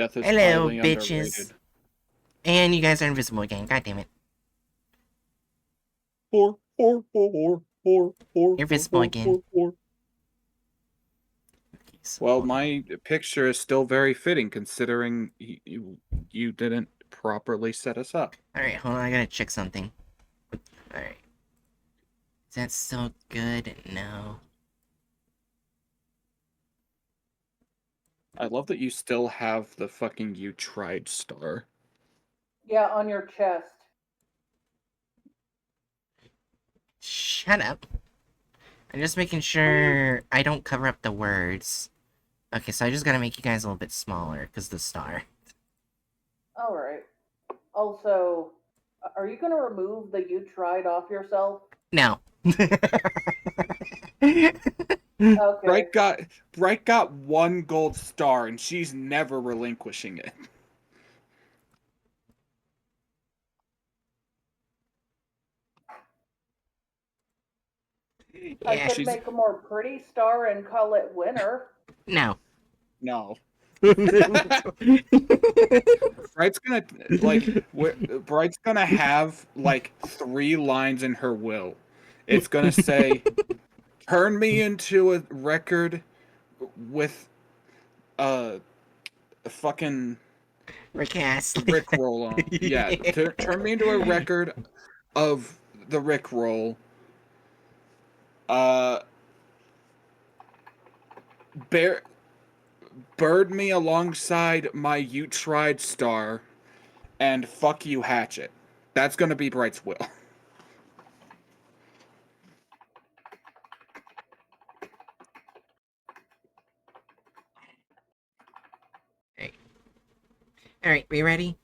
Death is Hello, highly bitches. underrated. And you guys are invisible again. God damn it. You're You're visible again. So, Well, my picture is still very fitting considering you didn't properly set us up. Alright, hold on. I gotta check something. Alright. Is that still good? No. I love that you still have the fucking "you tried" star. Yeah, on your chest. Shut up. I'm just making sure I don't cover up the words. Okay, so I just gotta make you guys a little bit smaller, because the star. Alright. Also, are you going to remove the "you tried" off yourself? No. Okay. Bright got 1 gold star and she's never relinquishing it. I Yeah, could make a more pretty star and call it winner. no. No. Bright's gonna have like 3 lines in her will. It's gonna say, "Turn me into a record with a fucking Recast. Rickroll on." Yeah, turn me into a record of the Rickroll. Bird me alongside my "you tried" star, and fuck you, Hatchet. That's gonna be Bright's will. Alright, we ready?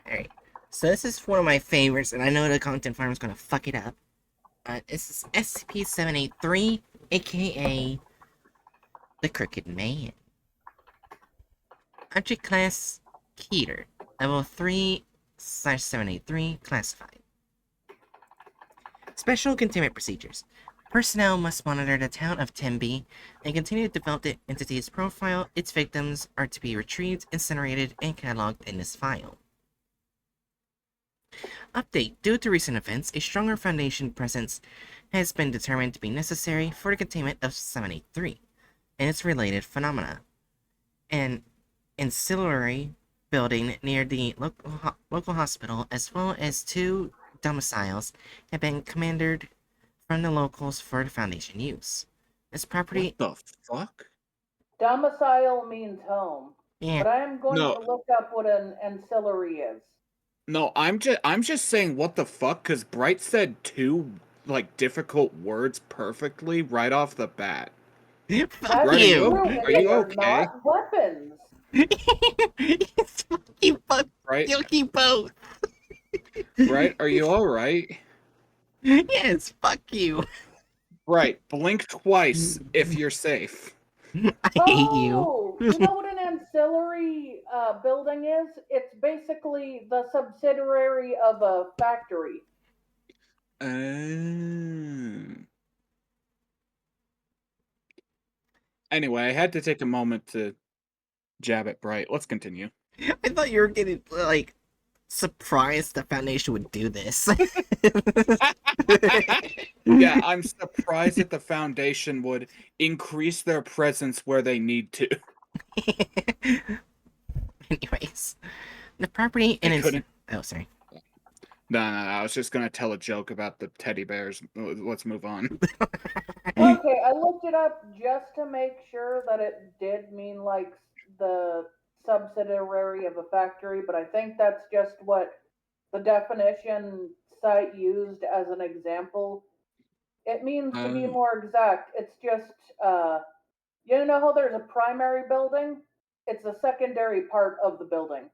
Alright. So this is one of my favorites, and I know the content farm is gonna fuck it up. This is SCP-783, aka the Crooked Man. Object Class Keter. Level 3/783, classified. Special containment procedures. Personnel must monitor the town of Tembe and continue to develop the entity's profile. Its victims are to be retrieved, incinerated, and cataloged in this file. Update. Due to recent events, a stronger Foundation presence has been determined to be necessary for the containment of 783 and its related phenomena. An ancillary building near the local hospital, as well as 2 domiciles, have been commanded from the locals for the Foundation use. This property... What the fuck? Domicile means home. Yeah. But I am going No. to look up what an ancillary is. No, I'm just saying what the fuck, because Bright said 2 like difficult words perfectly right off the bat. Fuck Bright, you! are you They okay? are not weapons. Fuck you both! Bright, Fuck you both! Bright, are you alright? Yes, fuck you! Bright, blink twice if you're safe. I hate you. Oh, you know what an ancillary building is? It's basically the subsidiary of a factory. Anyway, I had to take a moment to jab at Bright. Let's continue. I thought you were getting, like, surprised the Foundation would do this. Yeah, I'm surprised that the Foundation would increase their presence where they need to. Anyways, the property and its... Oh, sorry. No, I was just gonna tell a joke about the teddy bears. Let's move on. Okay, I looked it up just to make sure that it did mean like the subsidiary of a factory, but I think that's just what the definition site used as an example. It means to be more exact, it's just you know how there's a primary building? It's a secondary part of the building.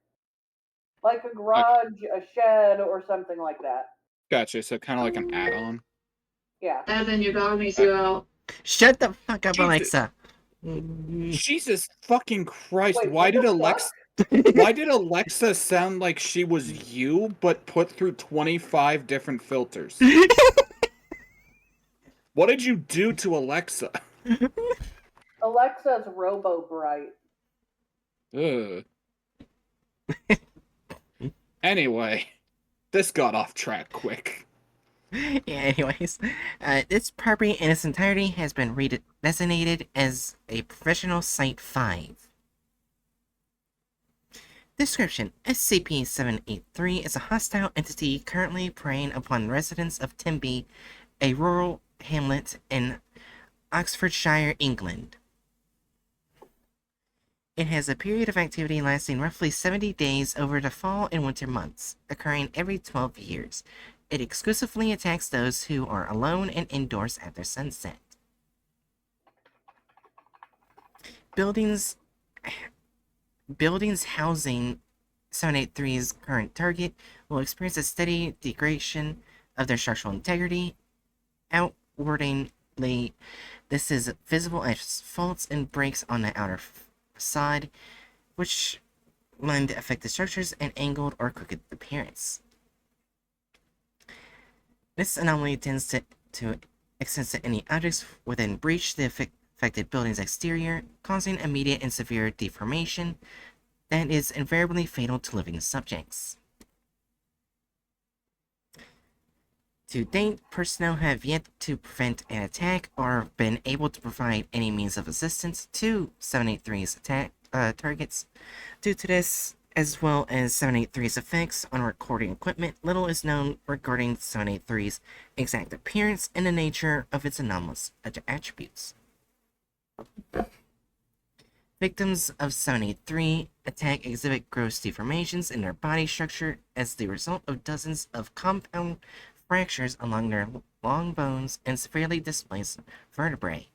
Like a garage, a shed, or something like that. Gotcha, so kind of like an add-on. Yeah. Evan, your dog needs you out. Shut the fuck up, Alexa. Jesus fucking Christ! Wait, why what did Alexa sound like she was you, but put through 25 different filters? What did you do to Alexa? Alexa's Robo Bright. Ugh. Anyway, this got off track quick. Yeah, anyways, this property in its entirety has been designated as a professional Site 5. Description: SCP-783 is a hostile entity currently preying upon residents of Tenby, a rural hamlet in Oxfordshire, England. It has a period of activity lasting roughly 70 days over the fall and winter months, occurring every 12 years. It exclusively attacks those who are alone and indoors after sunset. Buildings housing 783's current target will experience a steady degradation of their structural integrity. Outwardly, this is visible as faults and breaks on the outer facade, which lend affected structures an angled or crooked appearance. This anomaly tends to extend to any objects within breach the affected building's exterior, causing immediate and severe deformation that is invariably fatal to living subjects. To date, personnel have yet to prevent an attack or been able to provide any means of assistance to 783's targets. Due to this, as well as 783's effects on recording equipment, little is known regarding 783's exact appearance and the nature of its anomalous attributes. Victims of 783 attack exhibit gross deformations in their body structure as the result of dozens of compound fractures along their long bones and severely displaced vertebrae.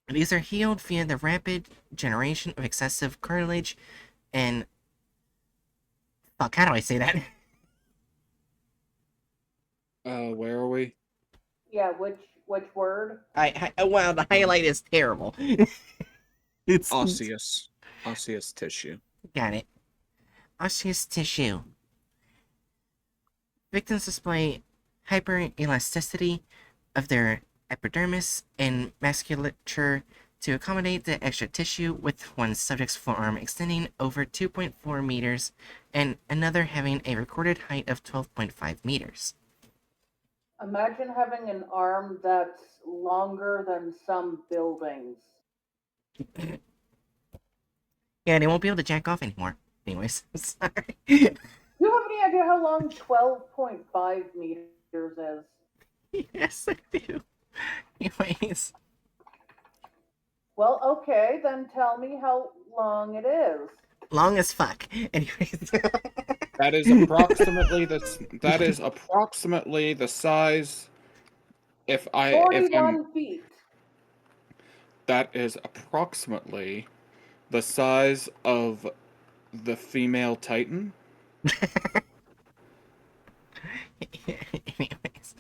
These are healed via the rapid generation of excessive cartilage and... Fuck, how do I say that? Where are we? Yeah, which word? Wow, the highlight is terrible. It's Osseous tissue. Got it. Osseous tissue. Victims display hyperelasticity of their epidermis and musculature to accommodate the extra tissue, with one subject's forearm extending over 2.4 meters and another having a recorded height of 12.5 meters. Imagine having an arm that's longer than some buildings. Yeah, they won't be able to jack off anymore. Anyways, sorry. Do you have any idea how long 12.5 meters is? Yes, I do. Anyways. Well, okay, then tell me how long it is. Long as fuck. Anyways. That is approximately the size. If 41 feet. That is approximately the size of the female Titan. Anyways,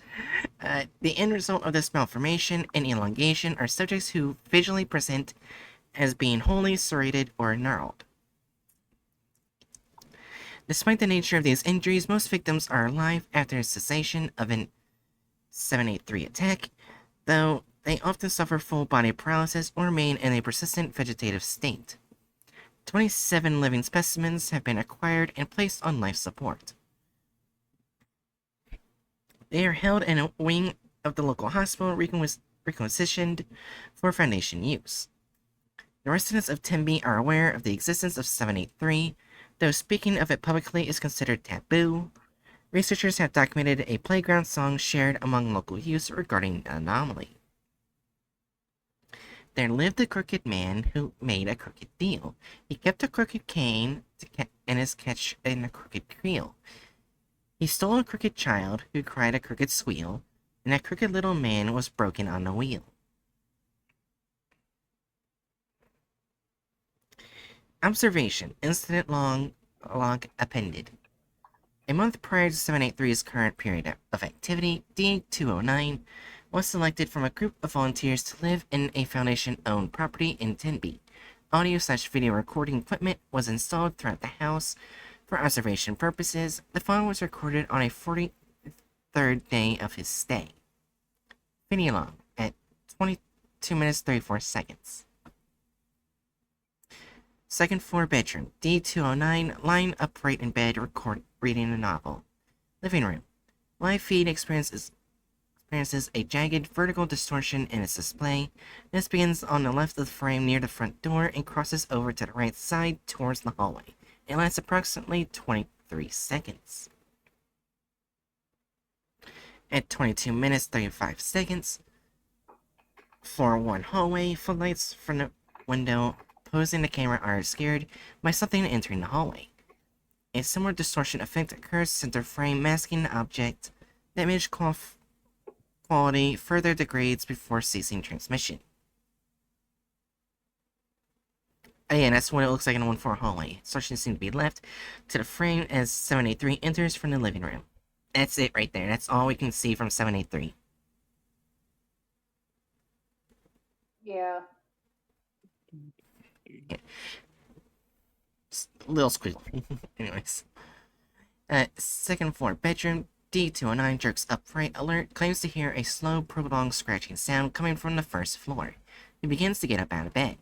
the end result of this malformation and elongation are subjects who visually present as being wholly serrated or gnarled. Despite the nature of these injuries, most victims are alive after cessation of an 783 attack, though they often suffer full body paralysis or remain in a persistent vegetative state. 27 living specimens have been acquired and placed on life support. They are held in a wing of the local hospital, requisitioned for Foundation use. The residents of Tenby are aware of the existence of 783, though speaking of it publicly is considered taboo. Researchers have documented a playground song shared among local youths regarding the anomaly. There lived a crooked man who made a crooked deal. He kept a crooked cane and his catch in a crooked creel. He stole a crooked child who cried a crooked squeal, and a crooked little man was broken on the wheel. Observation. Incident log appended. A month prior to 783's current period of activity, D209 was selected from a group of volunteers to live in a Foundation-owned property in Tenby. Audio/video recording equipment was installed throughout the house for observation purposes. The phone was recorded on a 43rd day of his stay. Video log at 22 minutes 34 seconds. Second floor bedroom, D209, lying upright in bed, reading a novel. Living room. Live feed experiences a jagged vertical distortion in its display. This begins on the left of the frame near the front door and crosses over to the right side towards the hallway. It lasts approximately 23 seconds. At 22 minutes 35 seconds, floor 1 hallway, footlights from the window posing the camera are scared by something entering the hallway. A similar distortion effect occurs center frame, masking the object. The image quality further degrades before ceasing transmission. Again, that's what it looks like in a 1-4 hallway. Distortion seems to be left to the frame as 783 enters from the living room. That's it right there. That's all we can see from 783. Yeah. Just a little squeal. Anyways. Second floor bedroom, D209 jerks upright, alert, claims to hear a slow, prolonged scratching sound coming from the first floor. He begins to get up out of bed.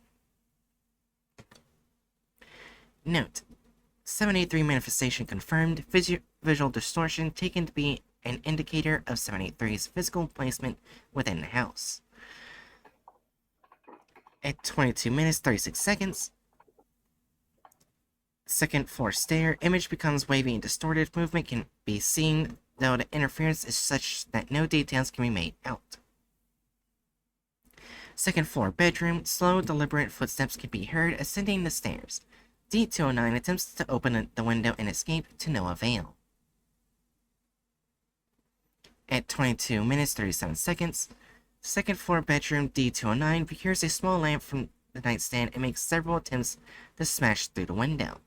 Note: 783 manifestation confirmed, visual distortion taken to be an indicator of 783's physical placement within the house. At 22 minutes 36 seconds, second floor stair, image becomes wavy and distorted, movement can be seen, though the interference is such that no details can be made out. Second floor bedroom, slow, deliberate footsteps can be heard ascending the stairs. D209 attempts to open the window and escape to no avail. At 22 minutes 37 seconds, second floor bedroom D209 procures a small lamp from the nightstand and makes several attempts to smash through the window.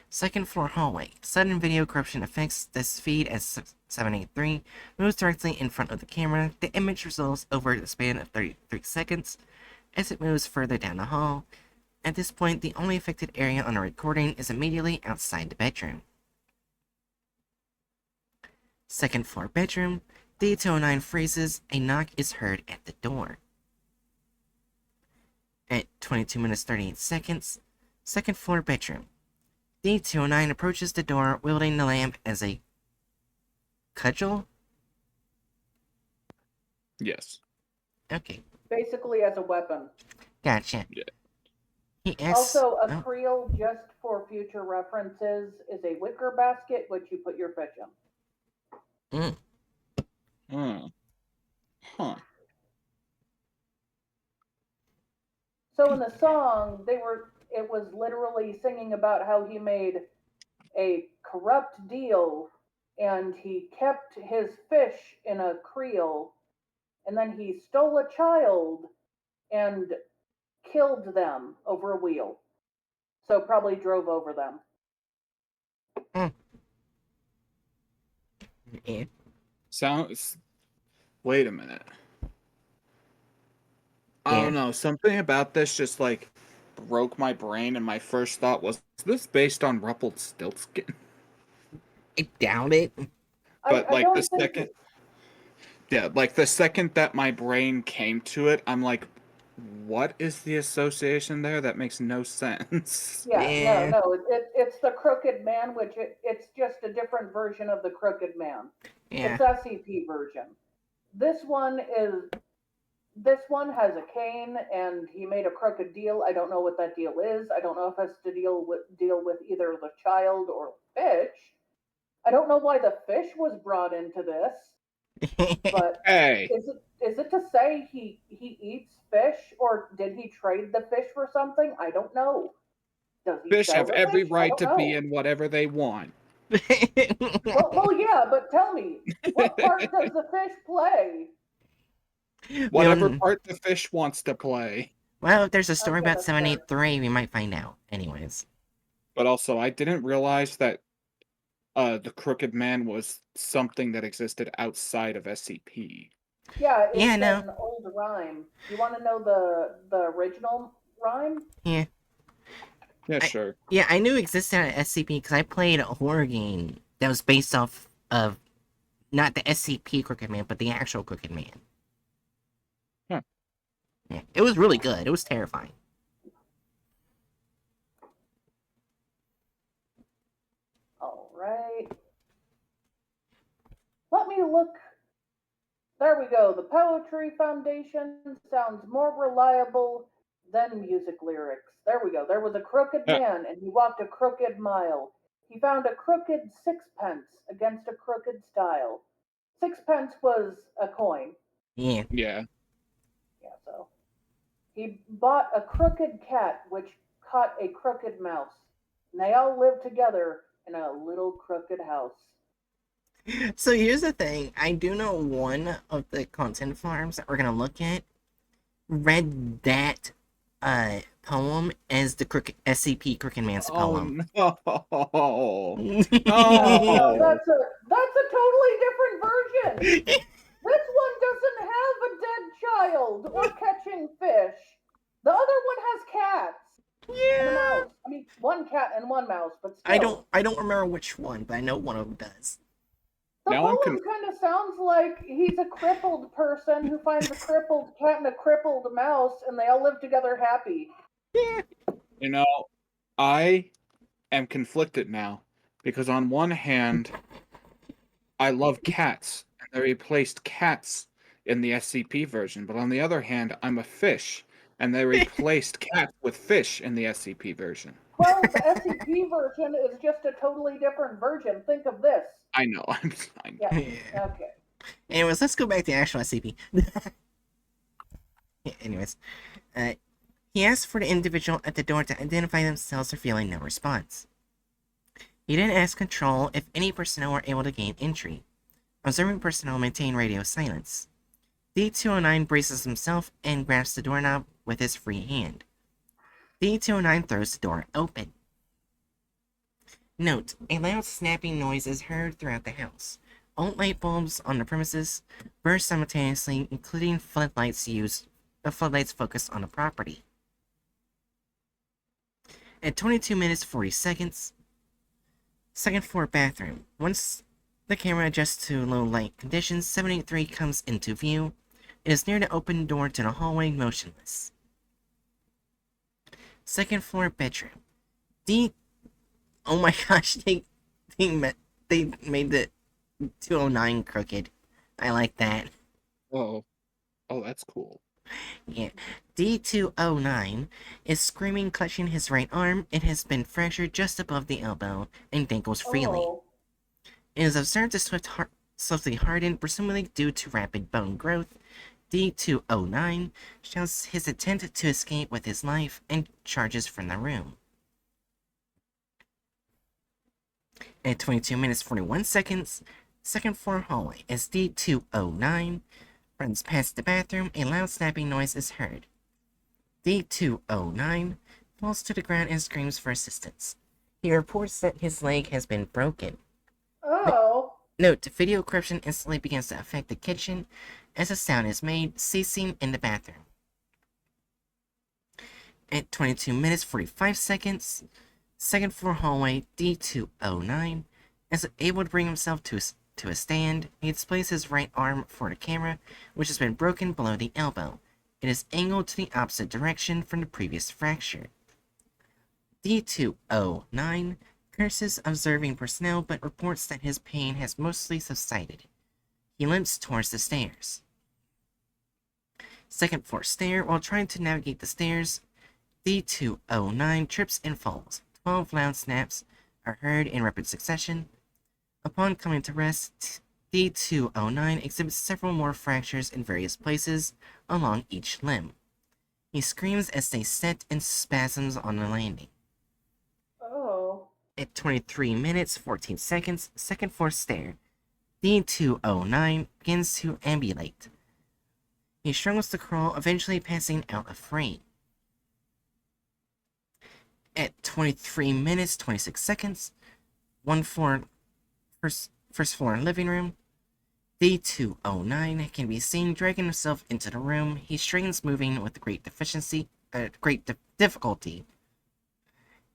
Second floor hallway. Sudden video corruption affects this feed as 783 moves directly in front of the camera. The image resolves over the span of 33 seconds as it moves further down the hall. At this point, the only affected area on the recording is immediately outside the bedroom. Second floor bedroom. D209 freezes. A knock is heard at the door. At 22 minutes 38 seconds, second floor bedroom. D209 approaches the door, wielding the lamp as a cudgel? Yes. Okay, Basically as a weapon. gotcha. Yeah. He asks... Also, a oh, creel, just for future references, is a wicker basket which you put your fish in. Huh. So in the song, it was literally singing about how he made a corrupt deal and he kept his fish in a creel and then he stole a child and killed them over a wheel. So probably drove over them. yeah. Sounds. Wait a minute. I Yeah. don't know. Something about this just like broke my brain, and my first thought was, is this based on Rumpelstiltskin? I doubt it. But I like don't the think second, yeah, like the second that my brain came to it, I'm like, what is the association there? That makes no sense. Yeah, Yeah. no. It's the Crooked Man, which it's just a different version of the Crooked Man. Yeah. It's SCP version. This one has a cane, and he made a crooked deal. I don't know what that deal is. I don't know if it has to deal with either the child or fish. I don't know why the fish was brought into this, but Hey, is it to say he eats fish, or did he trade the fish for something? I don't know. Does he fish sell have the every fish? I right don't to be know. in whatever they want. Well, yeah, but tell me, what part does the fish play? Whatever Well, part the fish wants to play. well, if there's a story Okay, about that's fair. 783, we might find out. Anyways. But also, I didn't realize that the Crooked Man was something that existed outside of SCP. Yeah, it's Yeah, no. an old rhyme. You want to know the original rhyme? Yeah. Yeah, sure. Yeah, I knew it existed at SCP because I played a horror game that was based off of not the SCP Crooked Man, but the actual Crooked Man. Huh. Yeah, it was really good. It was terrifying. right. Let me look. There we go. The Poetry Foundation sounds more reliable than music lyrics. There we go. There was a crooked man, and he walked a crooked mile. He found a crooked sixpence against a crooked style. Sixpence was a coin. Yeah. Yeah. Yeah, so he bought a crooked cat, which caught a crooked mouse. And they all lived together in a little crooked house. So here's the thing. I do know one of the content farms that we're gonna look at read that poem as the SCP Crooked Man's poem. Oh no! No, No! that's a totally different version. This one doesn't have a dead child or catching fish. The other one has cats and a Yeah. mouse. I mean, one cat and one mouse, but still. I don't remember which one, but I know one of them does. The Now I'm poem kind of sounds like he's a crippled person who finds a crippled cat and a crippled mouse, and they all live together happy. Yeah. You know, I am conflicted now because on one hand, I love cats, and they replaced cats in the SCP version, but on the other hand, I'm a fish, and they replaced cats with fish in the SCP version. Well, the SCP version is just a totally different version. Think of this. I know. Yeah. Yeah. Okay. Anyways, let's go back to the actual SCP. Yeah, anyways, he asked for the individual at the door to identify themselves, revealing no response. He then asked Control if any personnel were able to gain entry. Observing personnel maintain radio silence. D209 braces himself and grabs the doorknob with his free hand. D209 throws the door open. Note, a loud snapping noise is heard throughout the house. All light bulbs on the premises burst simultaneously, including floodlights focused on the property. At 22 minutes 40 seconds, second floor bathroom. Once the camera adjusts to low light conditions, 783 comes into view. It is near the open door to the hallway, motionless. Second floor bedroom. Oh my gosh, they made the 209 crooked. I like that. Oh, that's cool. Yeah. D209 is screaming, clutching his right arm. It has been fractured just above the elbow and dangles freely. Oh. It is observed to swiftly harden, presumably due to rapid bone growth. D209 shouts his intent to escape with his life and charges from the room. At 22 minutes 41 seconds, second floor hallway, as D209 runs past the bathroom, a loud snapping noise is heard. D209 falls to the ground and screams for assistance. He reports that his leg has been broken. Oh. Note, video corruption instantly begins to affect the kitchen as a sound is made, ceasing in the bathroom. At 22 minutes 45 seconds, second floor hallway, D209 is able to bring himself to a stand. He displays his right arm for the camera, which has been broken below the elbow. It is angled to the opposite direction from the previous fracture. D209 curses observing personnel, but reports that his pain has mostly subsided. He limps towards the stairs. Second floor stair. While trying to navigate the stairs, D209 trips and falls. 12 loud snaps are heard in rapid succession. Upon coming to rest, D209 exhibits several more fractures in various places along each limb. He screams as they set in spasms on the landing. Oh. At 23 minutes 14 seconds, second floor stair, D209 begins to ambulate. He struggles to crawl, eventually passing out of frame. At 23 minutes 26 seconds, first floor living room, D209 can be seen dragging himself into the room. He strains, moving with great difficulty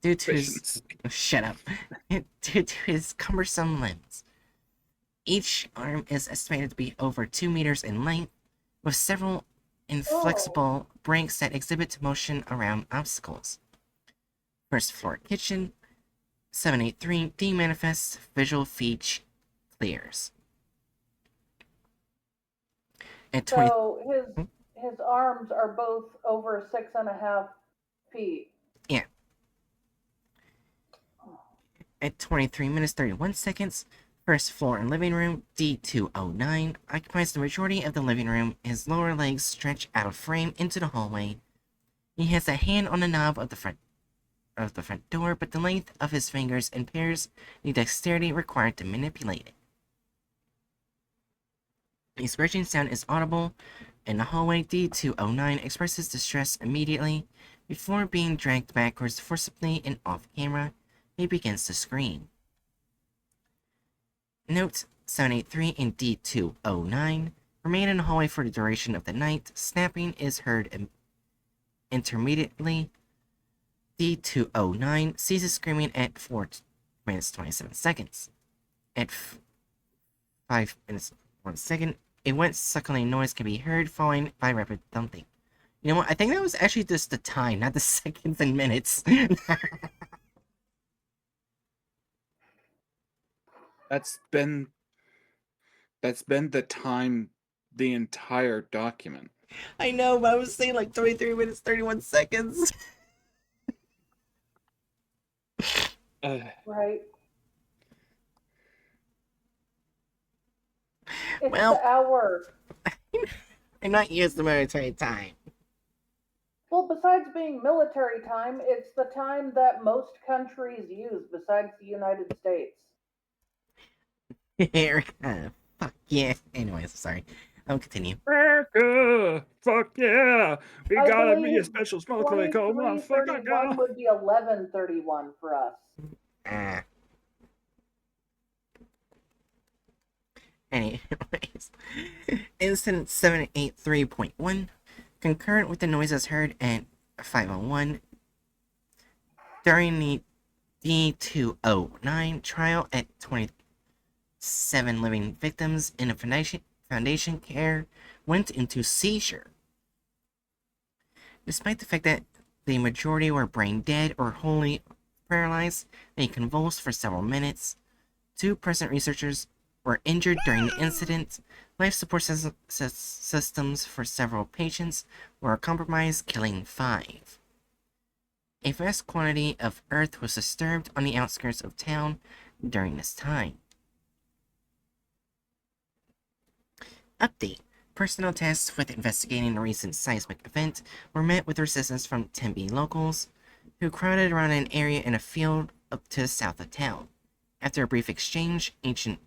due to his due to his cumbersome limbs. Each arm is estimated to be over 2 meters in length, with several inflexible brakes that exhibit motion around obstacles. First floor kitchen. 783 demanifests, visual feed clears. At 20. So his arms are both over 6.5 feet. Yeah. At 23 minutes 31 seconds, first floor and living room, D209, occupies the majority of the living room. His lower legs stretch out of frame into the hallway. He has a hand on the knob of the front door, but the length of his fingers impairs the dexterity required to manipulate it. A scratching sound is audible. In the hallway, D209 expresses distress immediately. Before being dragged backwards forcibly and off camera, he begins to scream. Note: 783 and D209 remain in the hallway for the duration of the night. Snapping is heard intermittently. D209 ceases screaming at 4 minutes 27 seconds. At 5 minutes 1 second, a wet suckling noise can be heard, followed by rapid thumping. You know what? I think that was actually just the time, not the seconds and minutes. That's been the time the entire document. I know, but I was saying like 23 minutes 31 seconds. Right. It's Well, the hour. I'm not used to military time. Well, besides being military time, it's the time that most countries use besides the United States. Fuck yeah. Anyways, sorry. I'll continue. America! Fuck yeah! We I gotta be a believe special smoker code, motherfucker! 23:31 would be 11:31 for us. Anyways. Incident 783.1. Concurrent with the noises heard at 501 during the D209 trial at 27 living victims in a foundation care went into seizure. Despite the fact that the majority were brain dead or wholly paralyzed, they convulsed for several minutes. 2 present researchers were injured during the incident. Life support systems for several patients were compromised, killing 5. A vast quantity of earth was disturbed on the outskirts of town during this time. Update. Personnel tasked with investigating the recent seismic event were met with resistance from Tempe locals, who crowded around an area in a field up to the south of town. After a brief exchange, Agent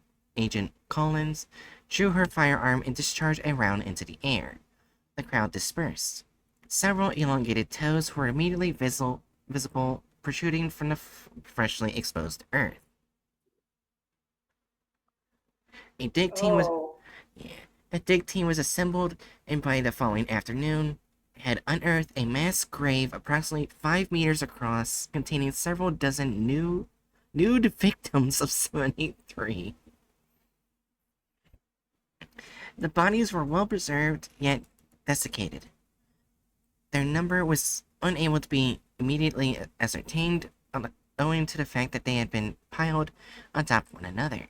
Collins drew her firearm and discharged a round into the air. The crowd dispersed. Several elongated toes were immediately visible protruding from the freshly exposed earth. A dig team was assembled, and by the following afternoon had unearthed a mass grave approximately 5 meters across, containing several dozen nude victims of 73. The bodies were well preserved, yet desiccated. Their number was unable to be immediately ascertained, owing to the fact that they had been piled on top of one another.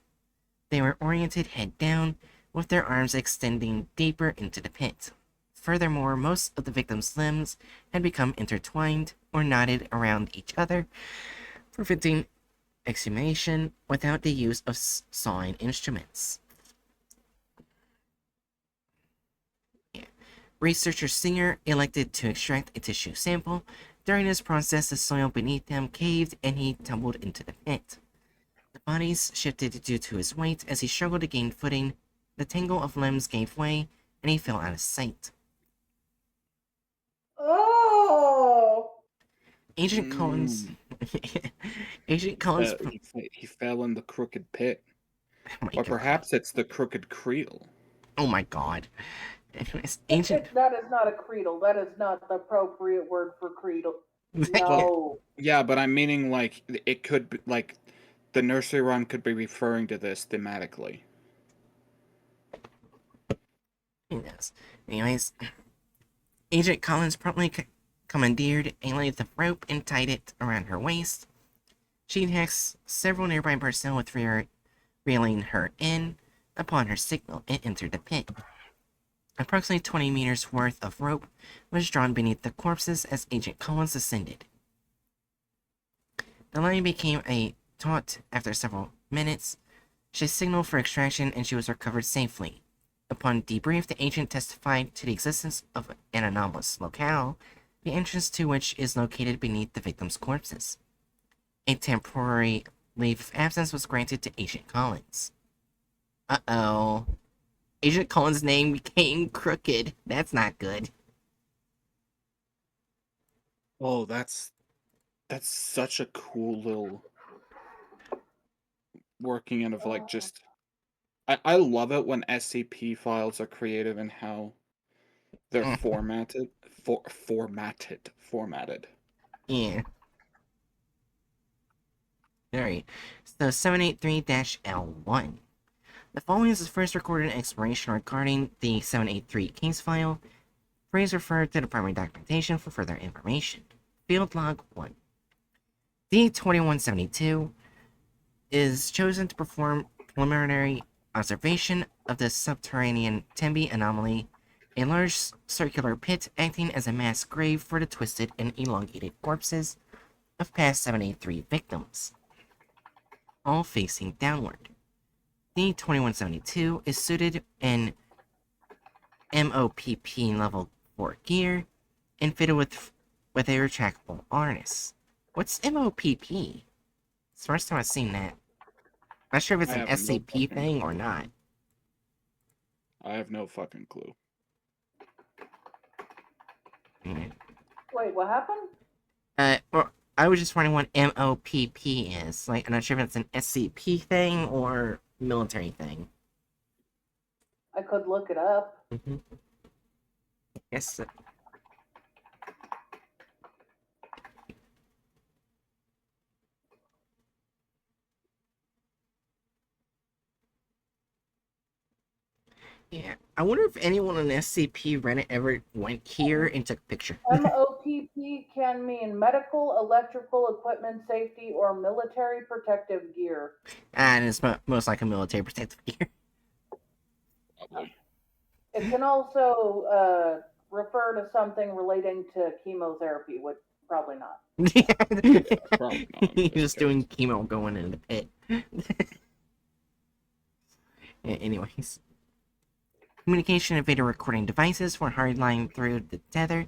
They were oriented head down, with their arms extending deeper into the pit. Furthermore, most of the victims' limbs had become intertwined or knotted around each other, preventing exhumation without the use of sawing instruments. Researcher Singer elected to extract a tissue sample. During this process, the soil beneath him caved and he tumbled into the pit. The bodies shifted due to his weight. As he struggled to gain footing, the tangle of limbs gave way and he fell out of sight. Oh! Agent Collins. Agent Collins. He fell in the crooked pit. Oh or perhaps it's the crooked creel. Oh my god. That is not a creedle. That is not the appropriate word for creedle. No. Yeah, but I'm meaning like it could be like the nursery rhyme could be referring to this thematically. Yes. Anyways, Agent Collins promptly commandeered a length of rope and tied it around her waist. She attacks several nearby personnel with reeling her in. Upon her signal, it entered the pit. Approximately 20 meters worth of rope was drawn beneath the corpses as Agent Collins ascended. The line became a taut after several minutes. She signaled for extraction and she was recovered safely. Upon debrief, the agent testified to the existence of an anomalous locale, the entrance to which is located beneath the victims' corpses. A temporary leave of absence was granted to Agent Collins. Uh-oh. Agent Collins' name became crooked. That's not good. Oh, that's such a cool little working out of like just. I love it when SCP files are creative in how they're formatted. Formatted. Yeah. Alright. So 783-L1. The following is the first recorded exploration regarding the 783 case file. Please refer to the primary documentation for further information. Field Log 1. D-2172 is chosen to perform preliminary observation of the subterranean Tembe anomaly, a large circular pit acting as a mass grave for the twisted and elongated corpses of past 783 victims, all facing downward. D-2172 is suited in MOPP level 4 gear and fitted with a retractable harness. What's MOPP? It's the first time I've seen that. Not sure if it's I an have no SCP fucking thing or not. I have no fucking clue. Mm. Wait, what happened? Or I was just wondering what MOPP is. Like, I'm not sure if it's an SCP thing or military thing. I could look it up. Mm-hmm. Yes. Yeah, I wonder if anyone on SCP Reddit ever went here and took a picture. MOPP can mean medical, electrical equipment safety, or military protective gear. And it's most like a military protective gear. Probably. It can also refer to something relating to chemotherapy, which probably not. Probably not. He's This just doing chemo going in the pit. Anyways. Communication and video recording devices were hardlined through the tether.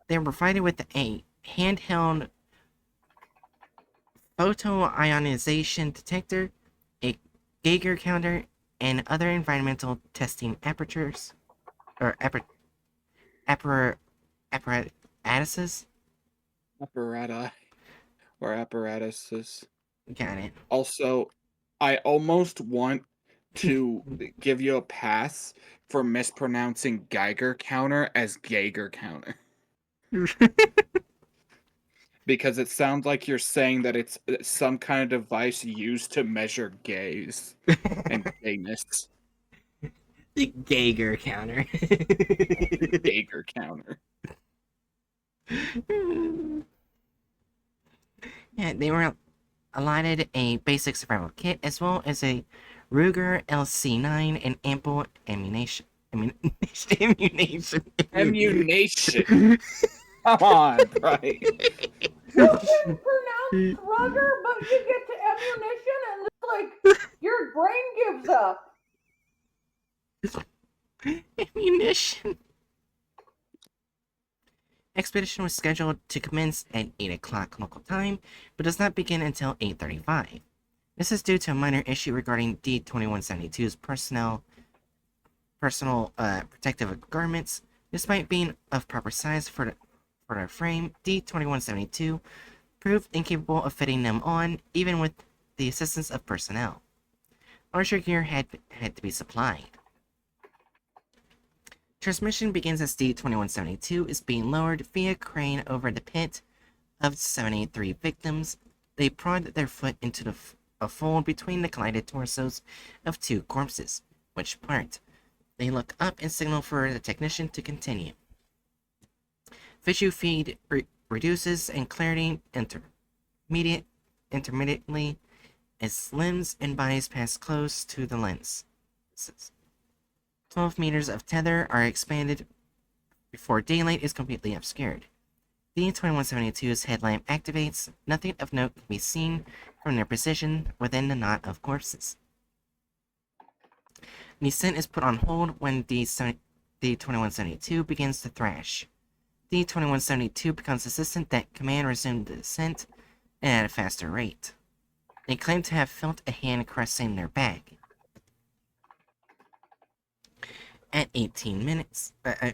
They were provided with a handheld photoionization detector, a Geiger counter, and other environmental testing apertures, or apparatuses. Apparatuses. Got it. Also, I almost want to give you a pass for mispronouncing Geiger counter as Geiger counter. Because it sounds like you're saying that it's some kind of device used to measure gays and gayness. The Geiger counter. Geiger counter. Yeah, they were allotted a basic survival kit as well as a Ruger LC9 and ample ammunition. Ammunition. Ammunition. Come on, right? You can pronounce rudder, but you get to ammunition and it's like your brain gives up. Ammunition. Expedition was scheduled to commence at 8 o'clock local time, but does not begin until 8:35. This is due to a minor issue regarding D-2172's personal protective garments. Despite being of proper size for the frame, D-2172 proved incapable of fitting them on, even with the assistance of personnel. Larger gear had to be supplied. Transmission begins as D-2172 is being lowered via crane over the pit of 783 victims. They prod their foot into a fold between the collided torsos of two corpses, which part. They look up and signal for the technician to continue. Visual feed reduces and clarity intermittently as limbs and bodies pass close to the lens. 12 meters of tether are expanded before daylight is completely obscured. D-2172's headlamp activates. Nothing of note can be seen from their position within the knot of corpses. Descent is put on hold when D-2172 begins to thrash. D-2172 becomes insistent that command resume the descent and at a faster rate. They claim to have felt a hand caressing their back. At 18 minutes... God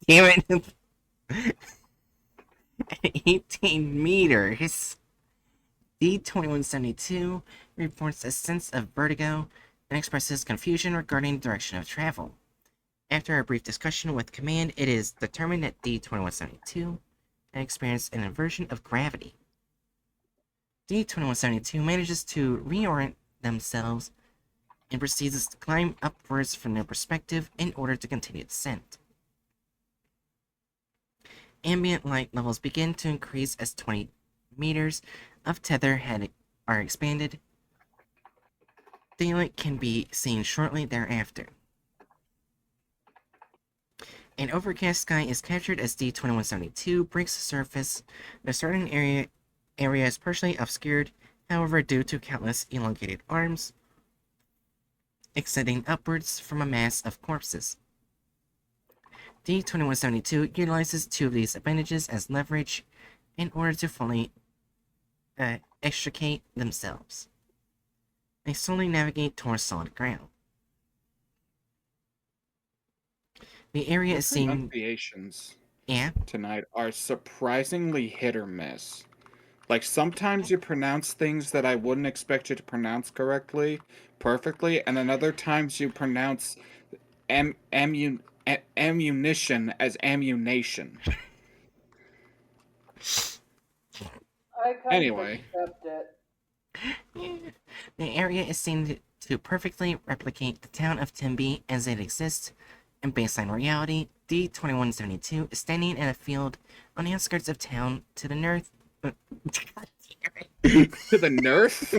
damn it! At 18 meters, D-2172 reports a sense of vertigo and expresses confusion regarding the direction of travel. After a brief discussion with command, it is determined that D-2172 had experienced an inversion of gravity. D-2172 manages to reorient themselves and proceeds to climb upwards from their perspective in order to continue descent. Ambient light levels begin to increase as 20 meters of tether are expanded. Daylight can be seen shortly thereafter. An overcast sky is captured as D-2172 breaks the surface. The certain area is partially obscured, however, due to countless elongated arms extending upwards from a mass of corpses. D-2172 utilizes two of these appendages as leverage in order to fully extricate themselves. They slowly navigate towards solid ground. The area is seen... Pronunciations Yeah? tonight are surprisingly hit or miss. Like, sometimes you pronounce things that I wouldn't expect you to pronounce perfectly, and then other times you pronounce ammunition as ammunition. I kind Anyway. of accept it. The area is seen to perfectly replicate the town of Tembe as it exists in baseline reality. D-2172 is standing in a field on the outskirts of town to the north. God damn it. To the Nerth?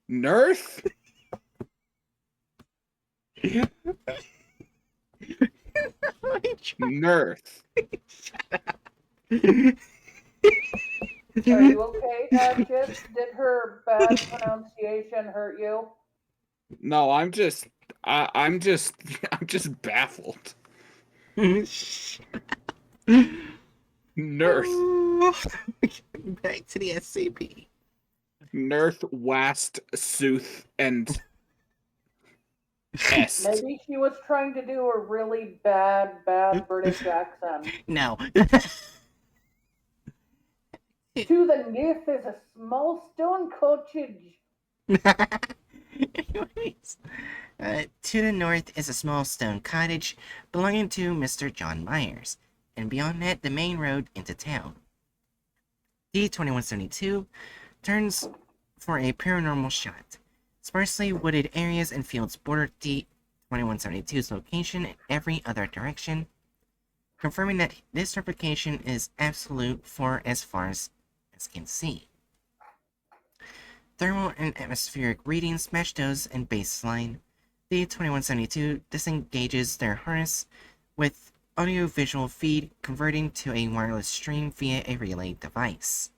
Nerth? Nerth. Are you okay, Agnes? Did her bad pronunciation hurt you? No, I'm just baffled. Nerth. Back to the SCP. Nerth, Wast, Sooth, and Est. Maybe she was trying to do a really bad British accent. No. To the north is a small stone cottage. Anyways, to the north is a small stone cottage belonging to Mr. John Myers, and beyond that, the main road into town. D-2172 turns for a paranormal shot. Sparsely wooded areas and fields border D-2172's location in every other direction, confirming that this replication is absolute for as far as can see. Thermal and atmospheric readings match those in baseline. D-2172 disengages their harness with audio-visual feed, converting to a wireless stream via a relay device.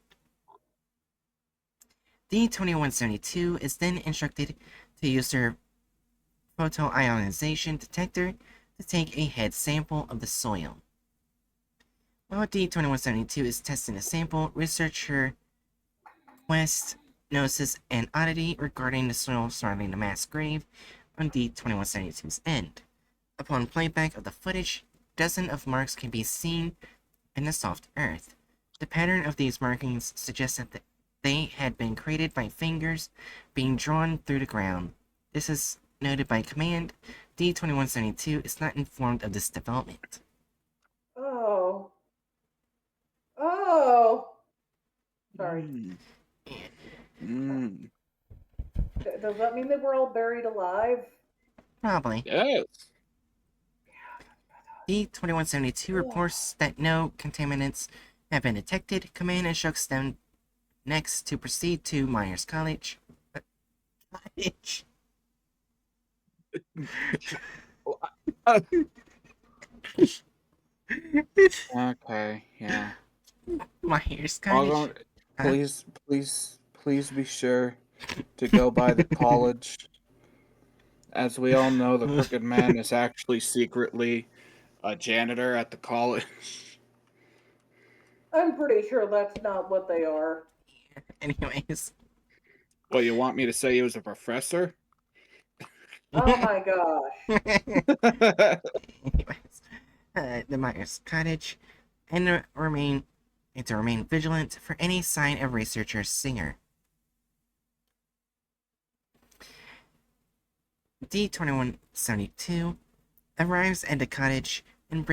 D-2172 is then instructed to use their photoionization detector to take a head sample of the soil. While D-2172 is testing the sample, researcher West notices an oddity regarding the soil surrounding the mass grave on D-2172's end. Upon playback of the footage, dozens of marks can be seen in the soft earth. The pattern of these markings suggests that they had been created by fingers being drawn through the ground. This is noted by command. D-2172 is not informed of this development. Oh. Oh. Sorry. Does that mean that we're all buried alive? Probably. Yes. D-2172 reports that no contaminants have been detected, command instructs them next to proceed to Myers College. Cottage. Okay, yeah. Myers I'll Cottage. go, Huh? please be sure to go by the college. As we all know, the Crooked Man is actually secretly a janitor at the college. I'm pretty sure that's not what they are. Anyways. Well, you want me to say he was a professor? Oh my gosh. Anyways, the Myers Cottage, and to remain vigilant for any sign of researcher Singer. D-2172 arrives at the cottage and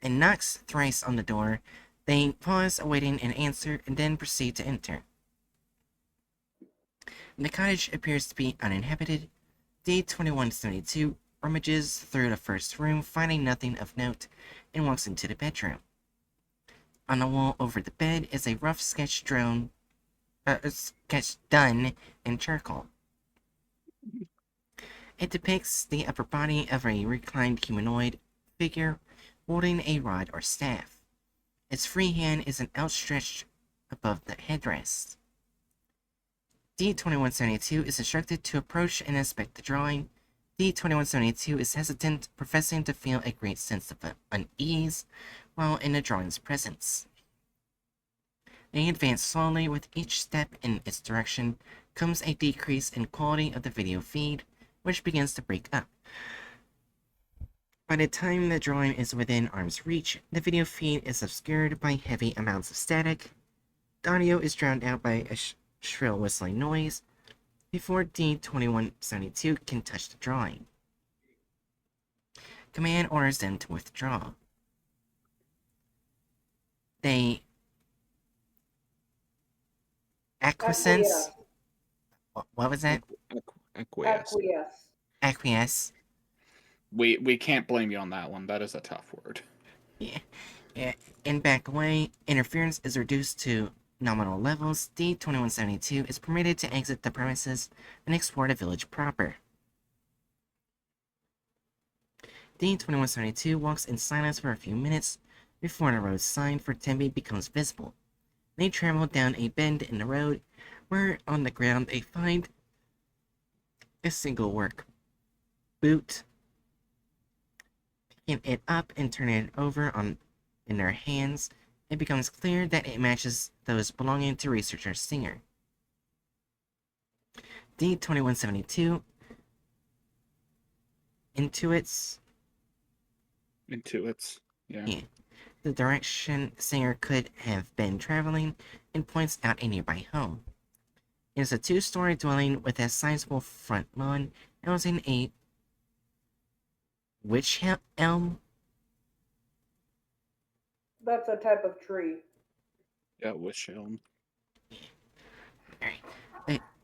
and knocks thrice on the door. They pause, awaiting an answer, and then proceed to enter. The cottage appears to be uninhabited. D-2172 rummages through the first room, finding nothing of note, and walks into the bedroom. On the wall over the bed is a rough sketch done in charcoal. It depicts the upper body of a reclined humanoid figure holding a rod or staff. Its free hand is outstretched above the headrest. D-2172 is instructed to approach and inspect the drawing. D-2172 is hesitant, professing to feel a great sense of unease while in the drawing's presence. They advance slowly. With each step in its direction comes a decrease in quality of the video feed, which begins to break up. By the time the drawing is within arm's reach, the video feed is obscured by heavy amounts of static. The audio is drowned out by a shrill whistling noise before D-2172 can touch the drawing. Command orders them to withdraw. They acquiesce. What was that? Acquiesce. Acquiesce. We can't blame you on that one. That is a tough word. Yeah. And back away. Interference is reduced to nominal levels. D-2172 is permitted to exit the premises and explore the village proper. D-2172 walks in silence for a few minutes before the road sign for Tembe becomes visible. They travel down a bend in the road, where on the ground they find a single work boot. Picking it up and turning it over in their hands, it becomes clear that it matches those belonging to researcher Singer. D-2172 intuits, yeah. The direction Singer could have been traveling and points out a nearby home. It is a two-story dwelling with a sizable front lawn housing a witch elm. That's a type of tree. Yeah, witch elm.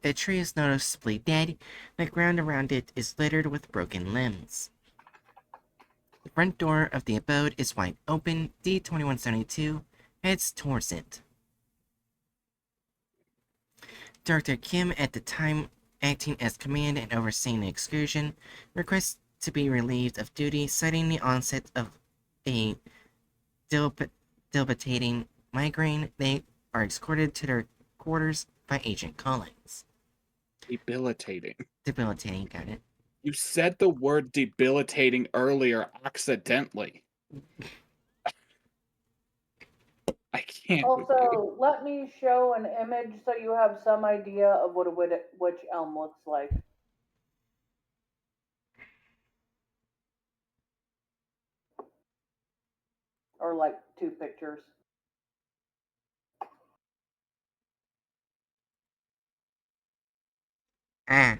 The tree is noticeably dead. The ground around it is littered with broken limbs. The front door of the abode is wide open. D-2172 heads towards it. Dr. Kim, at the time acting as command and overseeing the excursion, requests to be relieved of duty, citing the onset of a debilitating migraine. They are escorted to their quarters by Agent Collins. Debilitating, got it. You said the word debilitating earlier accidentally. I can't. Also, let me show an image so you have some idea of what a witch elm looks like. Or like 2 pictures. Ah.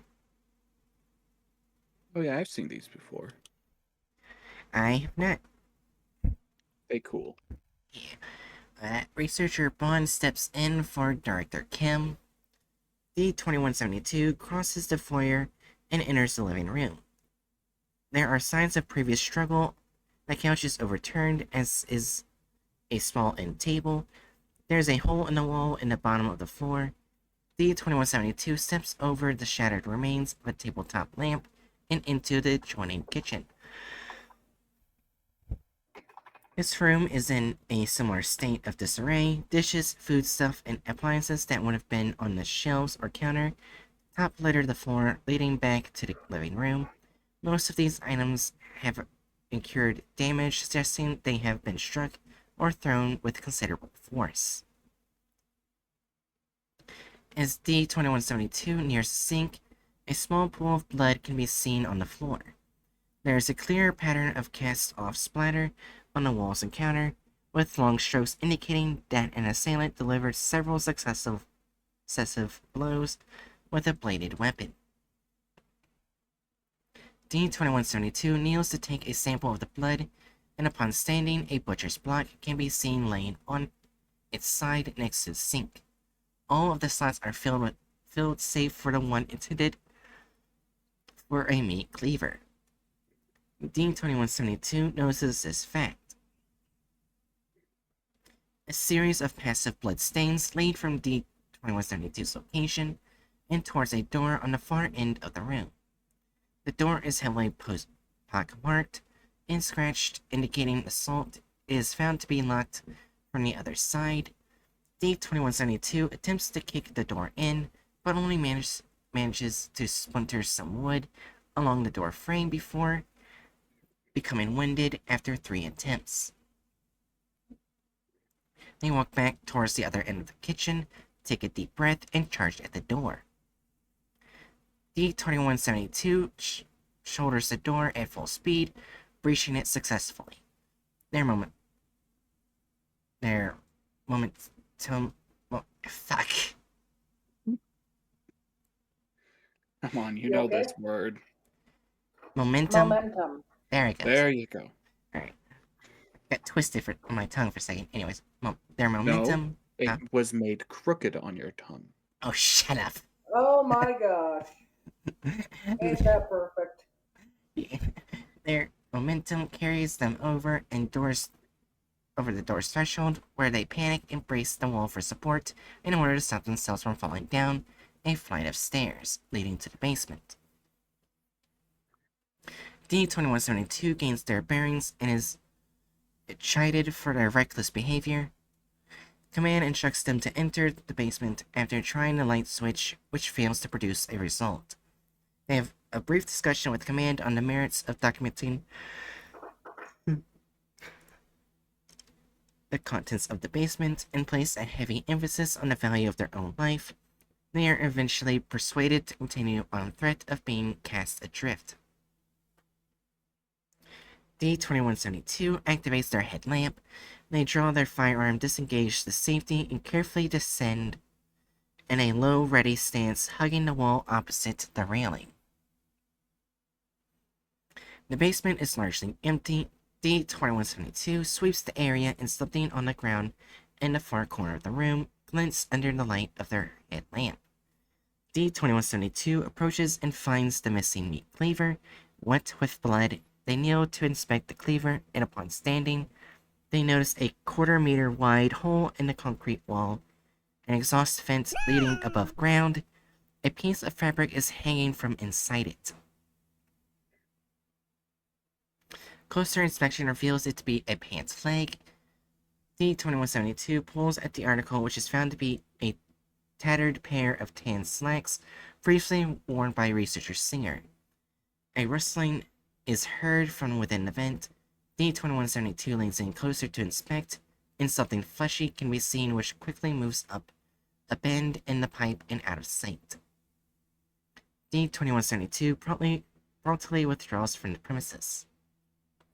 Oh yeah, I've seen these before. I have not. They cool. Yeah. Researcher Bond steps in for Director Kim. D-2172 crosses the foyer and enters the living room. There are signs of previous struggle. The couch is overturned, as is a small end table. There's a hole in the wall in the bottom of the floor. D2172 steps over the shattered remains of a tabletop lamp and into the adjoining kitchen. This room is in a similar state of disarray. Dishes, foodstuff, and appliances that would have been on the shelves or counter top litter the floor, leading back to the living room. Most of these items have incurred damage, suggesting they have been struck or thrown with considerable force. As D2172 nears the sink, a small pool of blood can be seen on the floor. There is a clear pattern of cast-off splatter on the walls and counter, with long strokes indicating that an assailant delivered several successive blows with a bladed weapon. D2172 kneels to take a sample of the blood, and upon standing, a butcher's block can be seen laying on its side next to the sink. All of the slots are filled save for the one intended for a meat cleaver. D2172 notices this fact. A series of passive blood stains lead from D2172's location and towards a door on the far end of the room. The door is heavily pock-marked and scratched, indicating assault is found to be locked from the other side. D2172 attempts to kick the door in, but only manages to splinter some wood along the door frame before becoming winded after 3 attempts. They walk back towards the other end of the kitchen, take a deep breath, and charge at the door. D2172 shoulders the door at full speed, breaching it successfully. Fuck. Come on, you You know okay? this word. Momentum. There it goes. There you go. Alright. Got twisted on my tongue for a second. Anyways, their momentum. No, it was made crooked on your tongue. Oh, shut up. Oh my gosh. Ain't that perfect? Their momentum carries them over the door's threshold, where they panic and brace the wall for support in order to stop themselves from falling down a flight of stairs leading to the basement. D2172 gains their bearings and is chided for their reckless behavior. Command instructs them to enter the basement after trying the light switch, which fails to produce a result. They have a brief discussion with Command on the merits of documenting the contents of the basement and place a heavy emphasis on the value of their own life. They are eventually persuaded to continue on threat of being cast adrift. D2172 activates their headlamp. They draw their firearm, disengage the safety, and carefully descend in a low, ready stance, hugging the wall opposite the railing. The basement is largely empty. D2172 sweeps the area, and something on the ground in the far corner of the room glints under the light of their headlamp. D2172 approaches and finds the missing meat cleaver, wet with blood. They kneel to inspect the cleaver, and upon standing, they notice a 1/4 meter wide hole in the concrete wall, an exhaust vent leading above ground. A piece of fabric is hanging from inside it. Closer inspection reveals it to be a pants leg. D2172 pulls at the article, which is found to be a tattered pair of tan slacks, briefly worn by researcher Singer. A rustling is heard from within the vent. D2172 leans in closer to inspect, and something fleshy can be seen which quickly moves up a bend in the pipe and out of sight. D2172 promptly withdraws from the premises.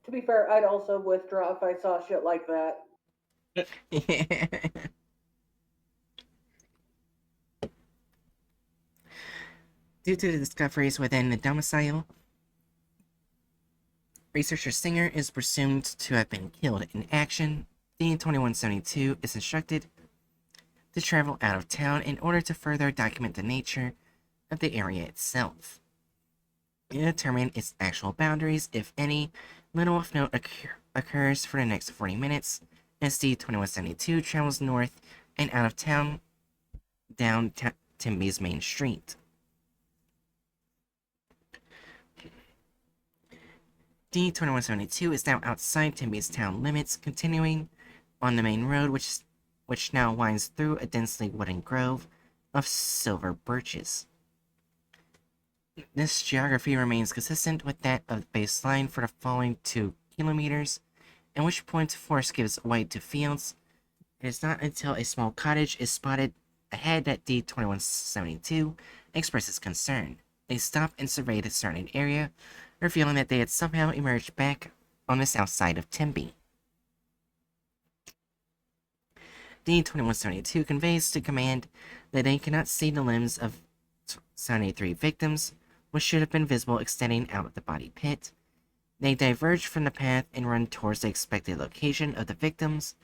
To be fair, I'd also withdraw if I saw shit like that. Due to the discoveries within the domicile, researcher Singer is presumed to have been killed in action. D2172 is instructed to travel out of town in order to further document the nature of the area itself. To determine its actual boundaries, if any, little of note occurs for the next 40 minutes, as D-2172 travels north and out of town down Timby's main street. D-2172 is now outside Timby's town limits, continuing on the main road, which now winds through a densely wooded grove of silver birches. This geography remains consistent with that of the baseline for the following 2 kilometers, at which point the forest gives way to fields. It is not until a small cottage is spotted ahead that D-2172 expresses concern. They stop and survey the surrounding area, revealing that they had somehow emerged back on the south side of Timby. D-2172 conveys to command that they cannot see the limbs of 73 victims, which should have been visible extending out of the body pit. They diverge from the path and run towards the expected location of the victims.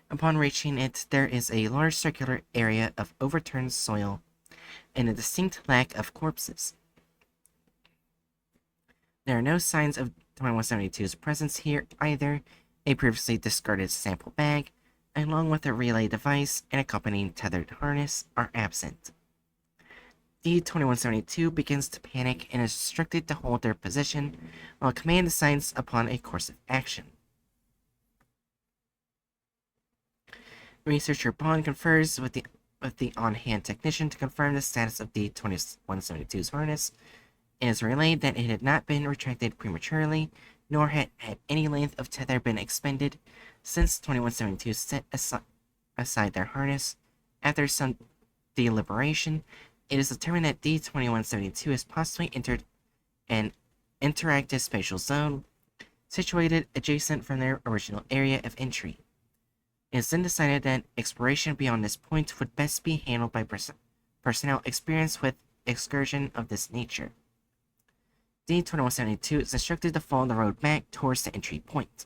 Upon reaching it, there is a large circular area of overturned soil and a distinct lack of corpses. There are no signs of 2172's presence here either. A previously discarded sample bag, along with a relay device and accompanying tethered harness, are absent. D-2172 begins to panic and is instructed to hold their position while command decides upon a course of action. Researcher Bond confers with the on-hand technician to confirm the status of D-2172's harness. It is relayed that it had not been retracted prematurely, nor had any length of tether been expended since 2172 set aside their harness. After some deliberation, it is determined that D-2172 has possibly entered an interactive spatial zone situated adjacent from their original area of entry. It is then decided that exploration beyond this point would best be handled by personnel experienced with excursion of this nature. D-2172 is instructed to follow the road back towards the entry point.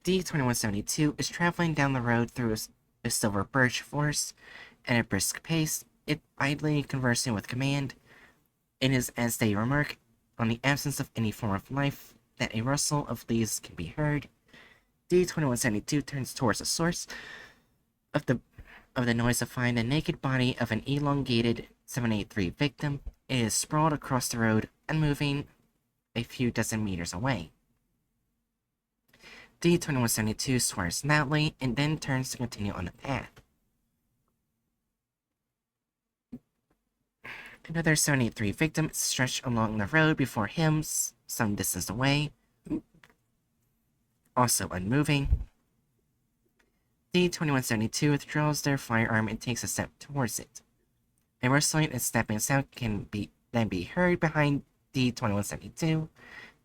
D-2172 is traveling down the road through a silver birch forest at a brisk pace, it idly conversing with command. It is as they remark on the absence of any form of life that a rustle of leaves can be heard. D-2172 turns towards the source of the noise to find the naked body of an elongated 783 victim. It is sprawled across the road, unmoving a few dozen meters away. D-2172 swears loudly and then turns to continue on the path. Another 783 victim is stretched along the road before him, some distance away, also unmoving. D-2172 withdraws their firearm and takes a step towards it. A rustling and snapping sound can then be heard behind D-2172,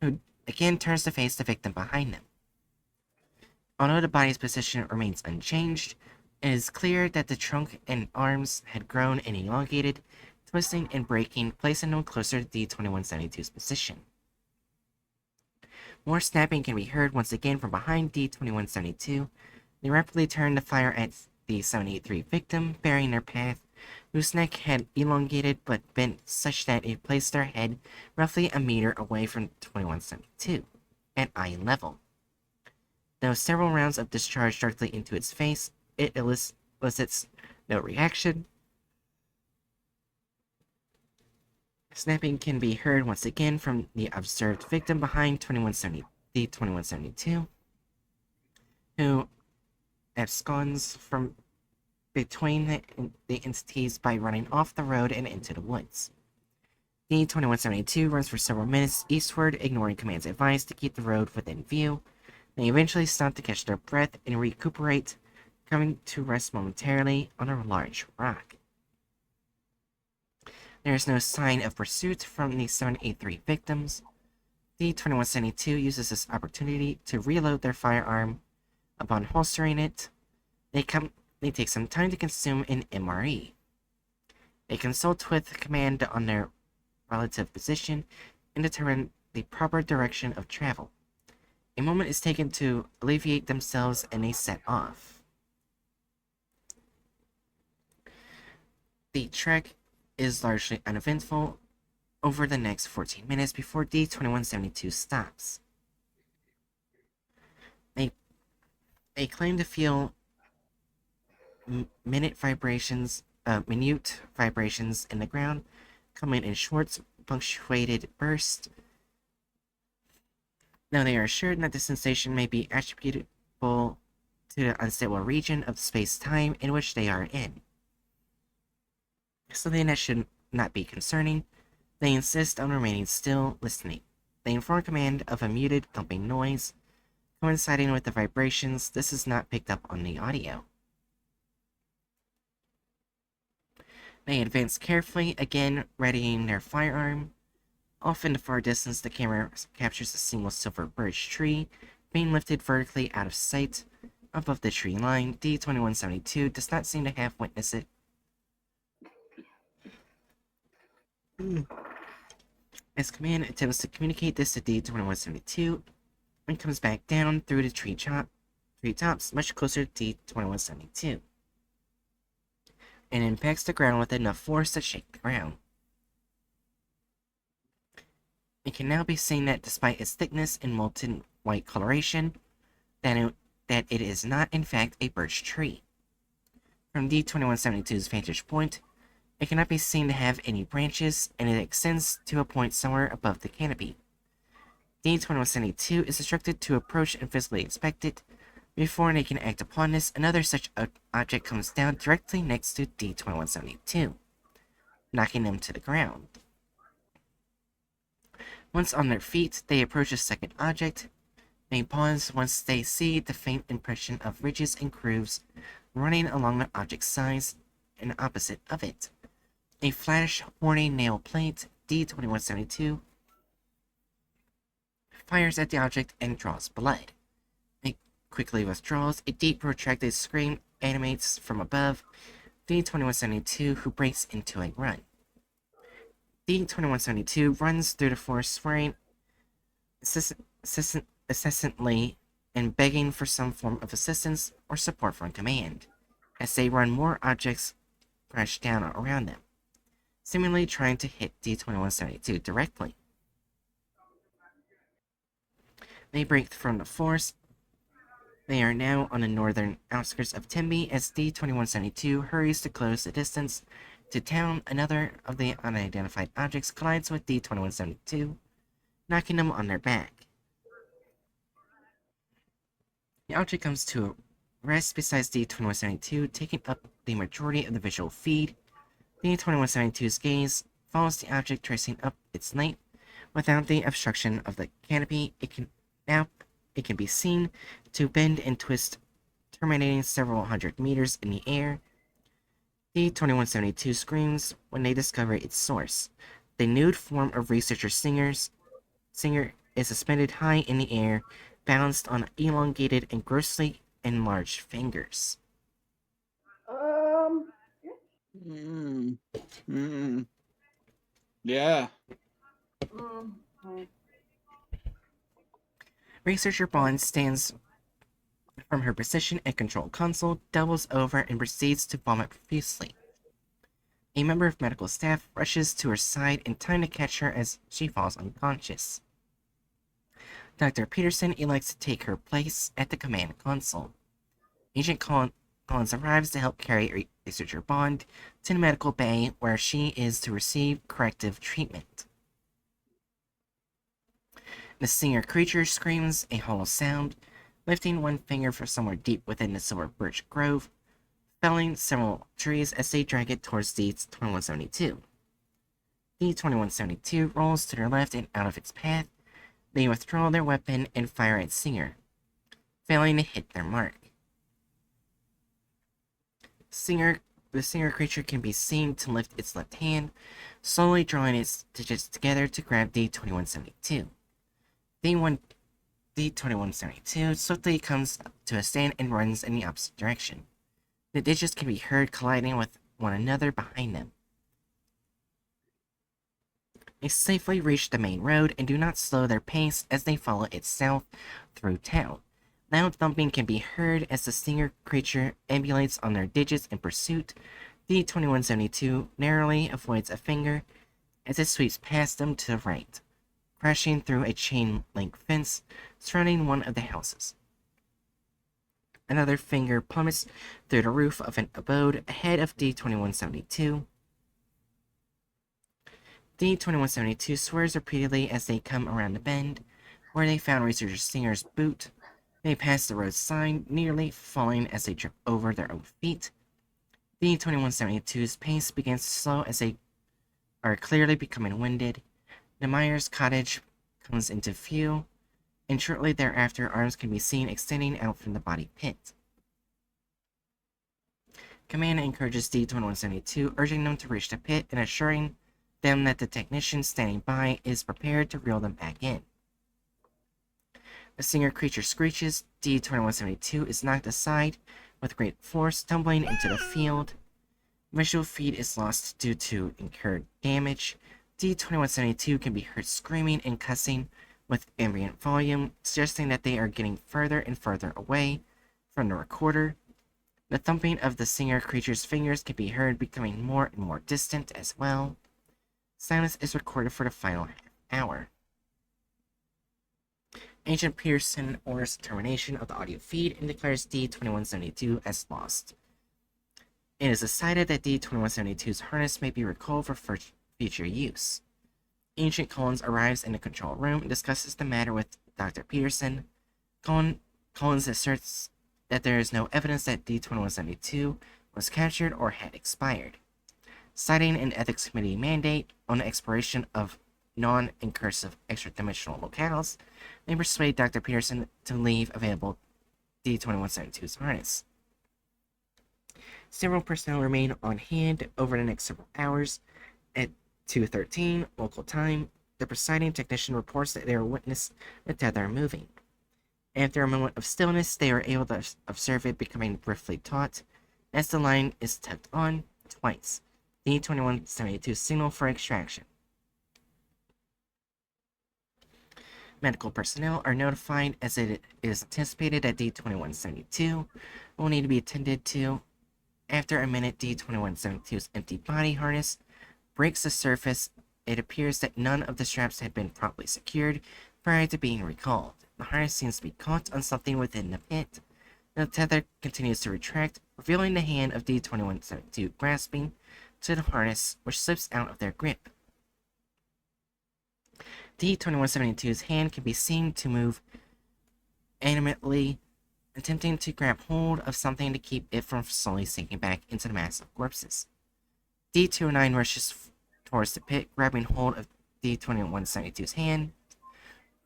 who again turns to face the victim behind them. Although the body's position remains unchanged, it is clear that the trunk and arms had grown and elongated, twisting and breaking, placing them closer to D-2172's position. More snapping can be heard once again from behind D-2172. They rapidly turn to fire at the 783 victim, burying their path, whose neck had elongated but bent such that it placed their head roughly a meter away from 2172, at eye level. Though several rounds of discharge directly into its face, it elicits no reaction. Snapping can be heard once again from the observed victim behind D-2172, who absconds from between the entities by running off the road and into the woods. D-2172 runs for several minutes eastward, ignoring command's advice to keep the road within view. They eventually stop to catch their breath and recuperate, coming to rest momentarily on a large rock. There is no sign of pursuit from the 783 victims. D-2172 uses this opportunity to reload their firearm. Upon holstering it, they take some time to consume an MRE. They consult with command on their relative position and determine the proper direction of travel. A moment is taken to alleviate themselves and they set off. The trek is largely uneventful over the next 14 minutes before D-2172 stops. They claim to feel minute vibrations in the ground, coming in short, punctuated bursts. Now they are assured that the sensation may be attributable to the unstable region of space-time in which they are in. Something that should not be concerning. They insist on remaining still, listening. They inform command of a muted, thumping noise, coinciding with the vibrations. This is not picked up on the audio. They advance carefully, again readying their firearm. Off in the far distance, the camera captures a single silver birch tree being lifted vertically out of sight above the tree line. D-2172 does not seem to have witnessed it. As command attempts to communicate this to D-2172 and comes back down through the treetops much closer to D-2172 and impacts the ground with enough force to shake the ground. It can now be seen that despite its thickness and molten white coloration, that it is not in fact a birch tree. From D-2172's vantage point, it cannot be seen to have any branches, and it extends to a point somewhere above the canopy. D-2172 is instructed to approach and physically inspect it. Before they can act upon this, another such object comes down directly next to D-2172, knocking them to the ground. Once on their feet, they approach a second object. They pause once they see the faint impression of ridges and grooves running along the object's sides and opposite of it. A flattish, horny nail plate, D-2172, fires at the object and draws blood. It quickly withdraws. A deep, protracted scream animates from above D-2172, who breaks into a run. D-2172 runs through the forest, swearing incessantly and begging for some form of assistance or support from command. As they run, more objects crash down around them, seemingly trying to hit D-2172 directly. They break from the forest. They are now on the northern outskirts of Tembe as D-2172 hurries to close the distance to town. Another of the unidentified objects collides with D-2172, knocking them on their back. The object comes to a rest beside D-2172, taking up the majority of the visual feed. D-2172's gaze follows the object tracing up its length. Without the obstruction of the canopy, it can be seen to bend and twist, terminating several hundred meters in the air. D-2172 screams when they discover its source. The nude form of researcher Singer is suspended high in the air, balanced on elongated and grossly enlarged fingers. Yeah. Researcher Bond stands from her position at control console, doubles over, and proceeds to vomit profusely. A member of medical staff rushes to her side in time to catch her as she falls unconscious. Dr. Peterson elects to take her place at the command console. Agent Collins arrives to help carry Researcher Bond to the medical bay, where she is to receive corrective treatment. The Singer creature screams a hollow sound, lifting one finger from somewhere deep within the silver birch grove, felling several trees as they drag it towards D-2172. D-2172 rolls to their left and out of its path. They withdraw their weapon and fire at Singer, failing to hit their mark. The Singer creature can be seen to lift its left hand, slowly drawing its digits together to grab D-2172. D-2172 swiftly comes to a stand and runs in the opposite direction. The digits can be heard colliding with one another behind them. They safely reach the main road and do not slow their pace as they follow it south through town. Loud thumping can be heard as the Singer creature ambulates on their digits in pursuit. D-2172 narrowly avoids a finger as it sweeps past them to the right, crashing through a chain-link fence surrounding one of the houses. Another finger plummets through the roof of an abode ahead of D-2172. D-2172 swears repeatedly as they come around the bend, where they found researcher Singer's boot. They pass the road sign, nearly falling as they trip over their own feet. D-2172's pace begins to slow as they are clearly becoming winded. The Myers cottage comes into view, and shortly thereafter arms can be seen extending out from the body pit. Command encourages D-2172, urging them to reach the pit and assuring them that the technician standing by is prepared to reel them back in. The Singer creature screeches. D-2172 is knocked aside with great force, tumbling into the field. Visual feed is lost due to incurred damage. D-2172 can be heard screaming and cussing with ambient volume, suggesting that they are getting further and further away from the recorder. The thumping of the Singer creature's fingers can be heard becoming more and more distant as well. Silence is recorded for the final half hour. Agent Pearson orders termination of the audio feed and declares D-2172 as lost. It is decided that D-2172's harness may be recalled for future use. Agent Collins arrives in the control room and discusses the matter with Dr. Peterson. Collins asserts that there is no evidence that D-2172 was captured or had expired. Citing an ethics committee mandate on the exploration of non-incursive extra-dimensional locales, they persuade Dr. Peterson to leave available D-2172's harness. Several personnel remain on hand over the next several hours. At 2:13 local time, the presiding technician reports that they are witness the tether moving. After a moment of stillness, they are able to observe it becoming briefly taut as the line is tugged on twice. D-2172 signal for extraction. Medical personnel are notified as it is anticipated that D-2172 will need to be attended to. After a minute, D-2172's empty body harness breaks the surface. It appears that none of the straps had been properly secured prior to being recalled. The harness seems to be caught on something within the pit. The tether continues to retract, revealing the hand of D-2172 grasping to the harness, which slips out of their grip. D-2172's hand can be seen to move animately, attempting to grab hold of something to keep it from slowly sinking back into the mass of corpses. D-209 rushes towards the pit, grabbing hold of D-2172's hand.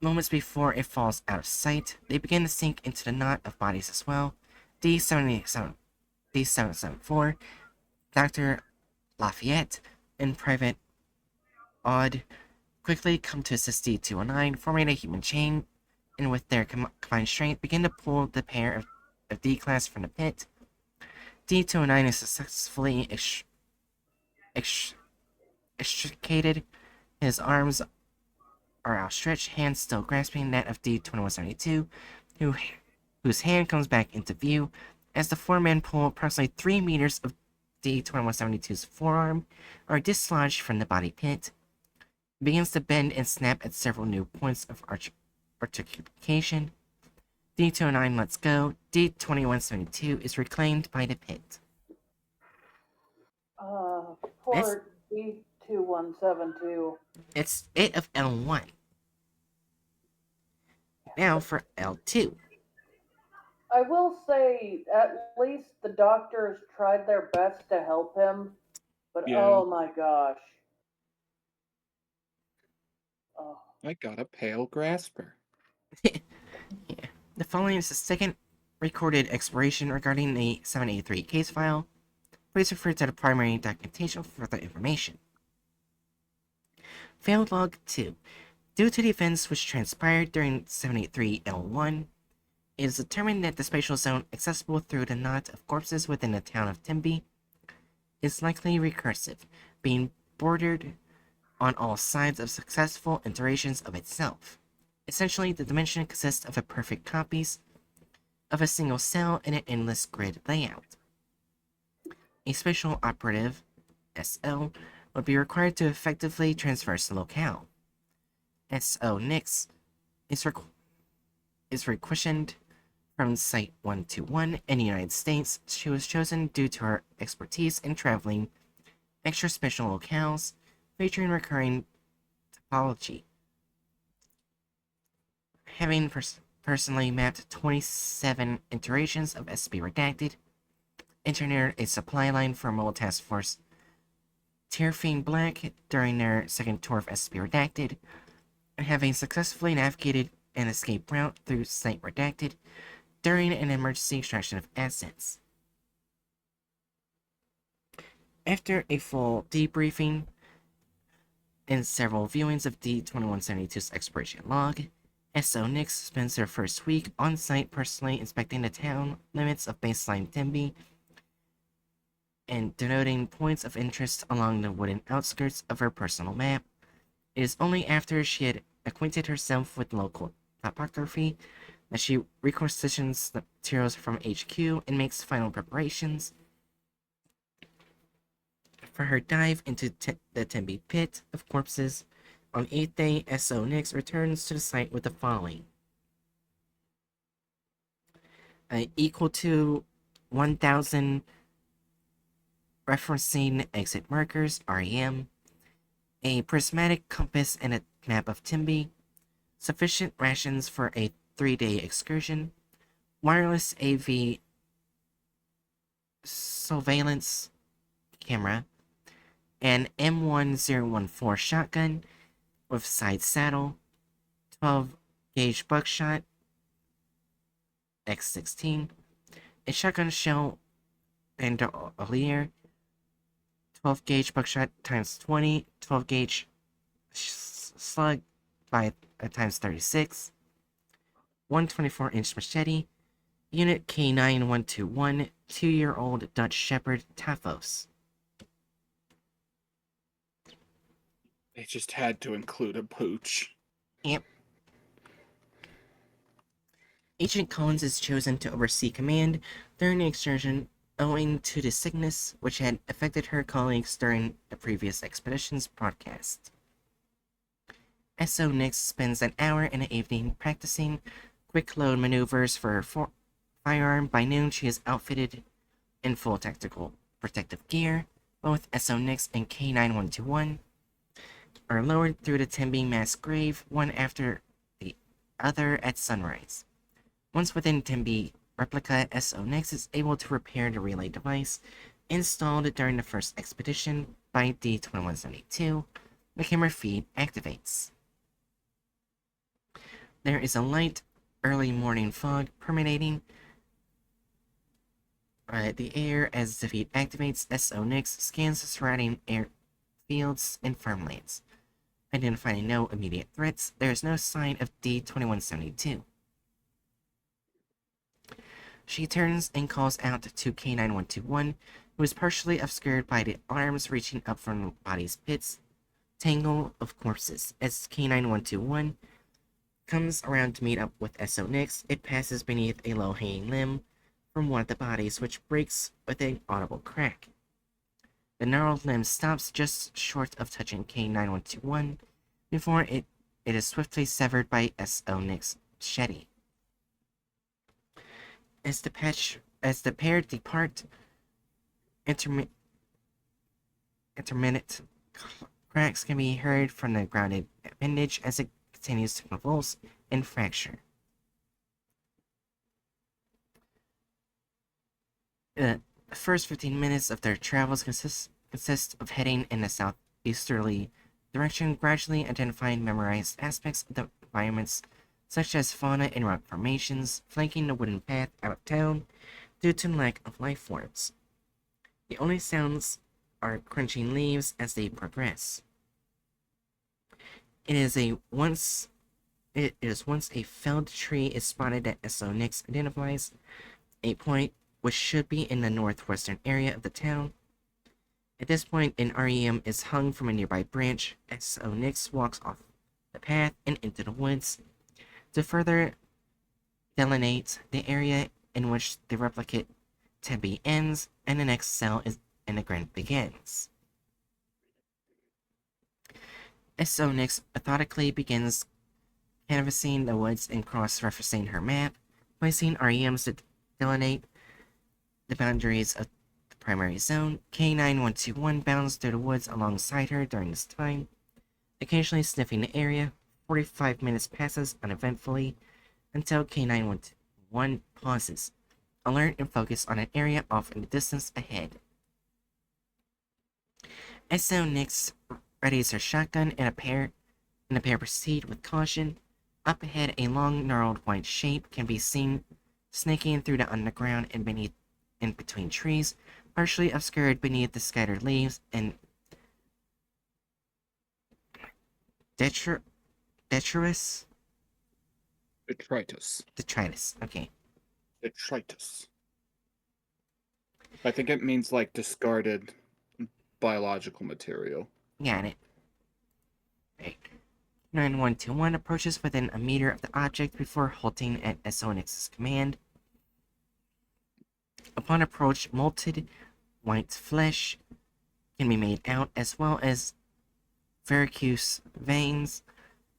Moments before it falls out of sight, they begin to sink into the knot of bodies as well. D-774, Dr. Lafayette, and Private Odd quickly come to assist D-209, forming a human chain, and with their combined strength begin to pull the pair of D-Class from the pit. D-209 is successfully extricated. His arms are outstretched, hands still grasping that of D-2172, whose hand comes back into view as the four men pull approximately 3 meters of D-2172's forearm are dislodged from the body pit. It begins to bend and snap at several new points of articulation. D-209 lets go. D-2172 is reclaimed by the pit. Poor D-2172. It's it of L1. Now for L2. I will say, at least the doctors tried their best to help him, but Yeah. oh my gosh. Oh. I got a pale grasper. Yeah. The following is the second recorded exploration regarding the 783 case file. Please refer to the primary documentation for further information. Failed Log 2. Due to the events which transpired during 783L1, it is determined that the spatial zone accessible through the knot of corpses within the town of Tembe is likely recursive, being bordered on all sides of successful iterations of itself. Essentially, the dimension consists of a perfect copies of a single cell in an endless grid layout. A spatial operative, SO, would be required to effectively traverse the locale. SO Nix is requisitioned From Site 121 in the United States, she was chosen due to her expertise in traveling extra special locales featuring recurring topology. Having personally mapped 27 iterations of SCP Redacted, engineered a supply line for Mobile Task Force Terrifying Black during their second tour of SCP Redacted, and having successfully navigated an escape route through Site Redacted during an emergency extraction of assets. After a full debriefing and several viewings of D-2172's exploration log, SO Nix spends her first week on site personally inspecting the town limits of baseline Tembi and denoting points of interest along the wooden outskirts of her personal map. It is only after she had acquainted herself with local topography that she requisitions the materials from HQ and makes final preparations for her dive into the Tembi pit of corpses. On 8th day, SO Nix returns to the site with the following. Equal to 1,000 referencing exit markers, REM, a prismatic compass and a map of Tembi, sufficient rations for a 3-day excursion, wireless AV surveillance camera, an M1014 shotgun with side saddle, 12-gauge buckshot, X16, a shotgun shell bandolier, 12-gauge buckshot times 20, 12-gauge slug by times 36, 124-inch machete, Unit K9121, 2-year-old Dutch Shepherd Taphos. They just had to include a pooch. Yep. Agent Collins is chosen to oversee command during the excursion owing to the sickness which had affected her colleagues during the previous expedition's broadcast. SO Nix spends an hour in the evening practicing quick load maneuvers for her firearm. By noon, she is outfitted in full tactical protective gear. Both SO Nix and K9121 are lowered through the Tembi mass grave, one after the other at sunrise. Once within Tembi replica, SO Nix is able to repair the relay device installed during the first expedition by D-2172. The camera feed activates. There is a light, early morning fog permeating the air as the feed activates. SO Nix scans the surrounding airfields and farmlands. Identifying no immediate threats, there is no sign of D-2172. She turns and calls out to K9121, who is partially obscured by the arms reaching up from the body's pits tangle of corpses. As K9121 comes around to meet up with SO Nix, it passes beneath a low-hanging limb from one of the bodies, which breaks with an audible crack. The gnarled limb stops just short of touching K9121 before it is swiftly severed by SO Nix's machete. As the pair depart, intermittent cracks can be heard from the grounded appendage as it continues to convulse and fracture. The first 15 minutes of their travels consist of heading in a southeasterly direction, gradually identifying memorized aspects of the environments, such as fauna and rock formations, flanking the wooden path out of town due to lack of life forms. The only sounds are crunching leaves as they progress. It is once a felled tree is spotted that SO Nix identifies, a point which should be in the northwestern area of the town. At this point, an REM is hung from a nearby branch. SO Nix walks off the path and into the woods to further delineate the area in which the replicate Tembi ends and the next cell in the grid begins. SO Nix methodically begins canvassing the woods and cross-referencing her map, Placing REMs to delineate the boundaries of the primary zone, K9121 bounds through the woods alongside her during this time, occasionally sniffing the area. 45 minutes passes uneventfully until K911 pauses, alert and focused on an area off in the distance ahead. SO Nix readies her shotgun and the pair proceed with caution. Up ahead, a long, gnarled white shape can be seen snaking through the underground and in between trees, partially obscured beneath the scattered leaves and detritus. Detritus. Okay. Detritus. I think it means like discarded biological material. Got it. Right. 9121 approaches within a meter of the object before halting at SONX's command. Upon approach, molted white flesh can be made out, as well as varicose veins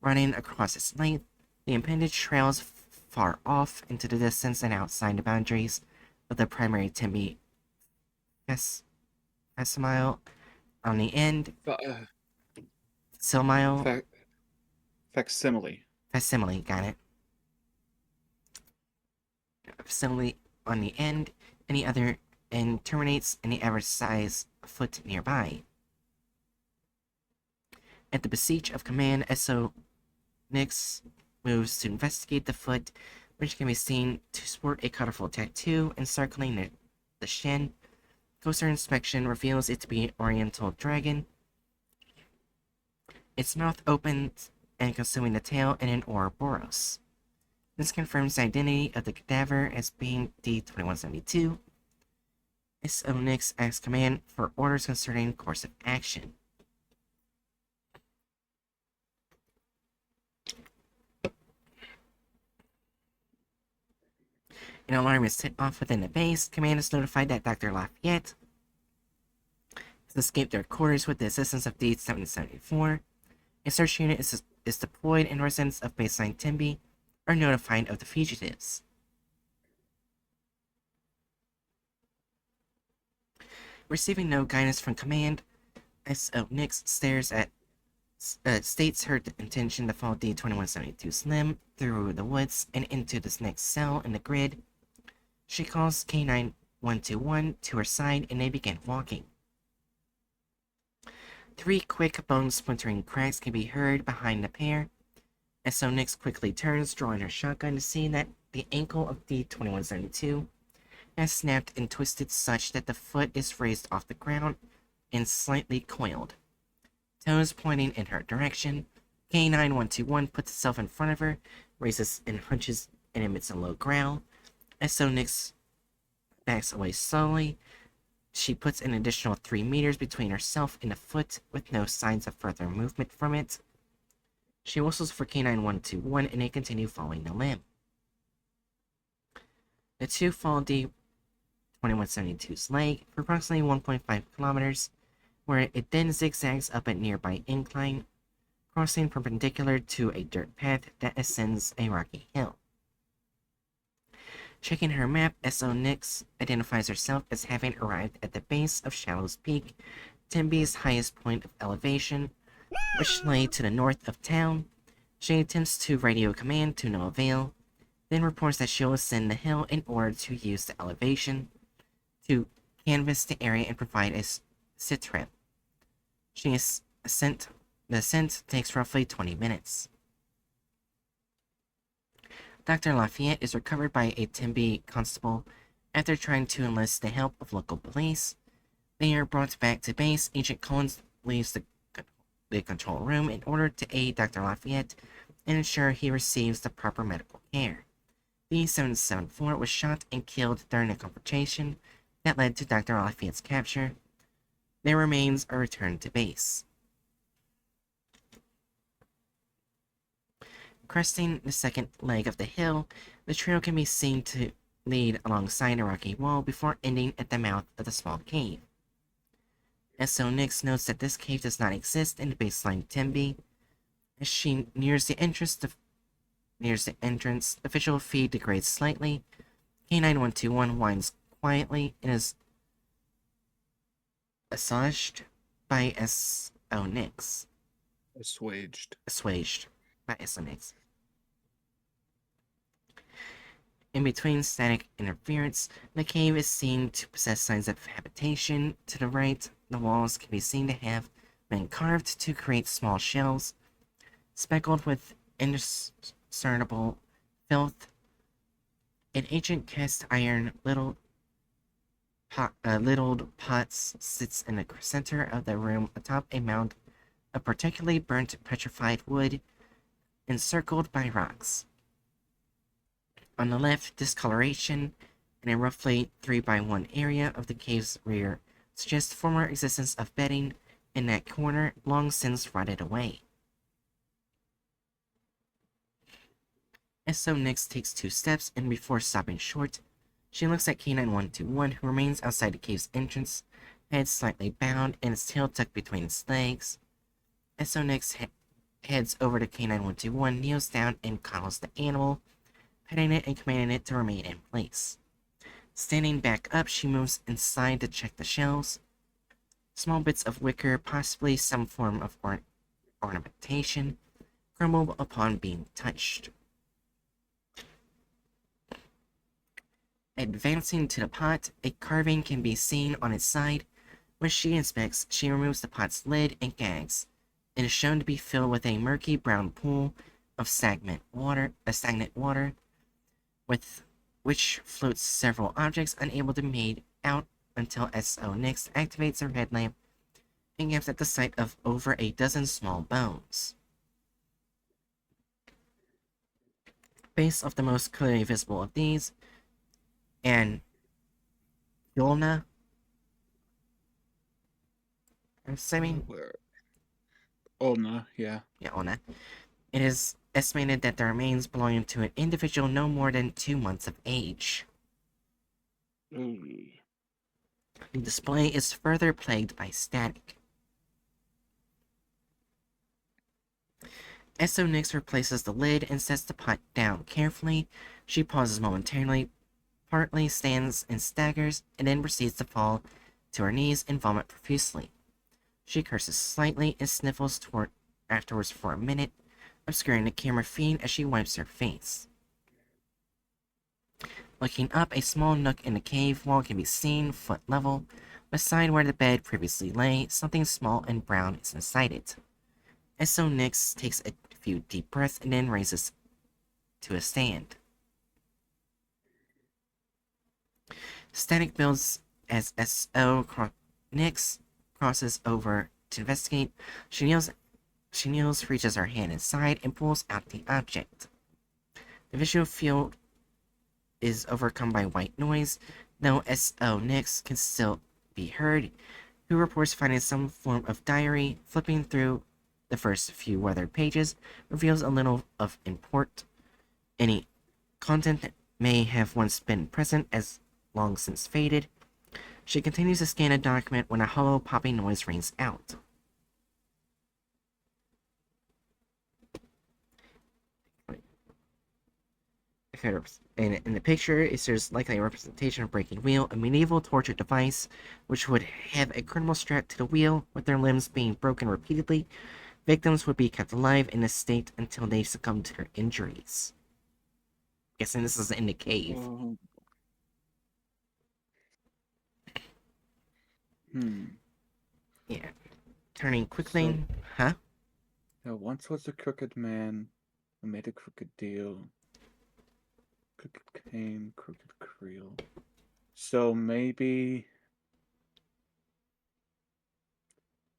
running across its length. The appendage trails far off into the distance and outside the boundaries of the primary Timby facsimile on the end. Facsimile, got it. Facsimile on the end, and terminates any average size foot nearby. At the beseech of command, SO Nix moves to investigate the foot, which can be seen to sport a colorful tattoo encircling the shin. Closer inspection reveals it to be an oriental dragon. Its mouth opens and consuming the tail in an Ouroboros. This confirms the identity of the cadaver as being D-2172. SO Nix asks command for orders concerning course of action. An alarm is set off within the base. Command is notified that Dr. Lafayette has escaped their quarters with the assistance of D-774. A search unit is deployed, and residents of baseline Timby are notified of the fugitives. Receiving no guidance from command, SO Nix states her intention to follow D-2172's limb through the woods and into this next cell in the grid. She calls K9121 to her side and they begin walking. 3 quick bone splintering cracks can be heard behind the pair. SO Nix quickly turns, drawing her shotgun to see that the ankle of D-2172 has snapped and twisted such that the foot is raised off the ground and slightly coiled. Toes pointing in her direction, K9121 puts itself in front of her, raises and hunches and emits a low growl. SO Nix backs away slowly. She puts an additional 3 meters between herself and the foot with no signs of further movement from it. She whistles for K9121 and they continue following the limb. The two follow D-2172's leg for approximately 1.5 kilometers, where it then zigzags up a nearby incline, crossing perpendicular to a dirt path that ascends a rocky hill. Checking her map, SO Nix identifies herself as having arrived at the base of Shallows Peak, Timby's highest point of elevation, which lay to the north of town. She attempts to radio command to no avail, then reports that she'll ascend the hill in order to use the elevation to canvass the area and provide a sit-rep. The ascent takes roughly 20 minutes. Dr. Lafayette is recovered by a Timby constable after trying to enlist the help of local police. They are brought back to base. Agent Collins leaves the control room in order to aid Dr. Lafayette and ensure he receives the proper medical care. D-774 was shot and killed during a confrontation that led to Dr. Lafayette's capture. Their remains are returned to base. Cresting the second leg of the hill, the trail can be seen to lead alongside a rocky wall before ending at the mouth of the small cave. SO Nix notes that this cave does not exist in the baseline Timby. As she nears the entrance, nears the entrance. The visual feed degrades slightly. K9121 whines quietly and is assuaged by S.O. Nix. Assuaged by S.O. Nix. In between static interference, the cave is seen to possess signs of habitation. To the right, the walls can be seen to have been carved to create small shells, speckled with indiscernible filth. An ancient cast iron littled pots sits in the center of the room atop a mound of particularly burnt petrified wood encircled by rocks. On the left, discoloration in a roughly 3x1 area of the cave's rear suggests former existence of bedding in that corner long since rotted away. S.O. Nix takes 2 steps, and before stopping short, she looks at K9121, who remains outside the cave's entrance, head slightly bowed and its tail tucked between its legs. S.O. Nix heads over to K9121, kneels down, and coddles the animal, petting it and commanding it to remain in place. Standing back up, she moves inside to check the shelves. Small bits of wicker, possibly some form of ornamentation, crumble upon being touched. Advancing to the pot, a carving can be seen on its side. When she inspects, she removes the pot's lid and gags. It is shown to be filled with a murky brown pool of stagnant water, with which floats several objects unable to be made out until S.O. Nix activates her headlamp and gaps at the sight of over a dozen small bones. Base of the most clearly visible of these, and Yolna. I'm assuming. Olna, yeah. Yeah, Olna. It is estimated that the remains belonging to an individual no more than 2 months of age. Ooh. The display is further plagued by static. S.O. Nix replaces the lid and sets the pot down carefully. She pauses momentarily, partly stands and staggers, and then proceeds to fall to her knees and vomit profusely. She curses slightly and sniffles afterwards for a minute, obscuring the camera feed as she wipes her face. Looking up, a small nook in the cave wall can be seen, foot level. Beside where the bed previously lay, something small and brown is inside it. S.O. Nix takes a few deep breaths and then raises to a stand. Static builds as S.O. Nix crosses over to investigate. She kneels, reaches her hand inside, and pulls out the object. The visual field is overcome by white noise, though S.O. Nix can still be heard, who reports finding some form of diary. Flipping through the first few weathered pages reveals a little of import. Any content that may have once been present as long since faded. She continues to scan a document when a hollow popping noise rings out. In the picture, there's likely a representation of breaking wheel, a medieval torture device, which would have a criminal strapped to the wheel, with their limbs being broken repeatedly. Victims would be kept alive in this state until they succumbed to their injuries. Guessing this is in the cave. Yeah. Turning quickly. Huh? There once was a crooked man who made a crooked deal. Crooked cane, crooked creel. So maybe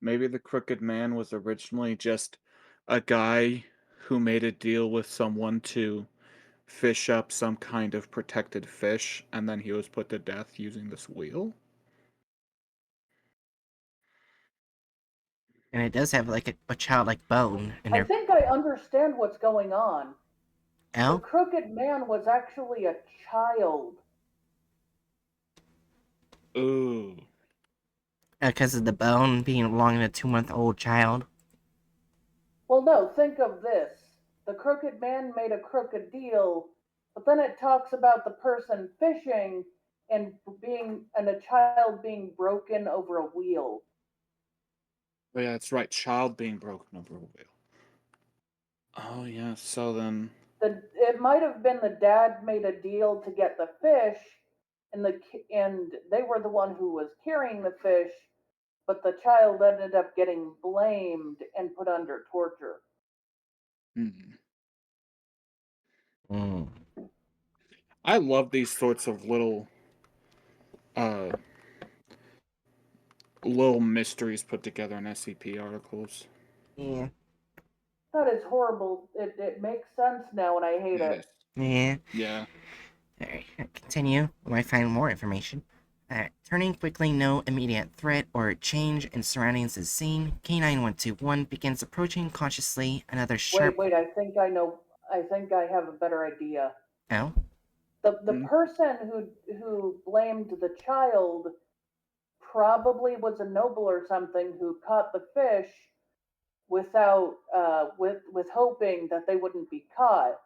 the crooked man was originally just a guy who made a deal with someone to fish up some kind of protected fish, and then he was put to death using this wheel. And it does have like a childlike bone in I there. think I understand what's going on. The Oh? crooked man was actually a child. Ooh. Because of the bone being belonging to a 2-month-old child. Well, no, think of this. the crooked man made a crooked deal, but then it talks about the person fishing and a child being broken over a wheel. Oh yeah, that's right. Child being broken over a wheel. Oh yeah. So then, It might have been the dad made a deal to get the fish, and they were the one who was carrying the fish, but the child ended up getting blamed and put under torture. hmm. Mm. I love these sorts of uh, little mysteries put together in SCP articles. Yeah. That is horrible. It makes sense now, and I hate It it. is. Yeah. Yeah. Alright, continue. We might find more information. Turning quickly, no immediate threat or change in surroundings is seen. K9121 begins approaching cautiously. Another sharp. Wait. I think I know. I think I have a better idea. Oh? The Mm. person who blamed the child probably was a noble or something who caught the fish without with hoping that they wouldn't be caught.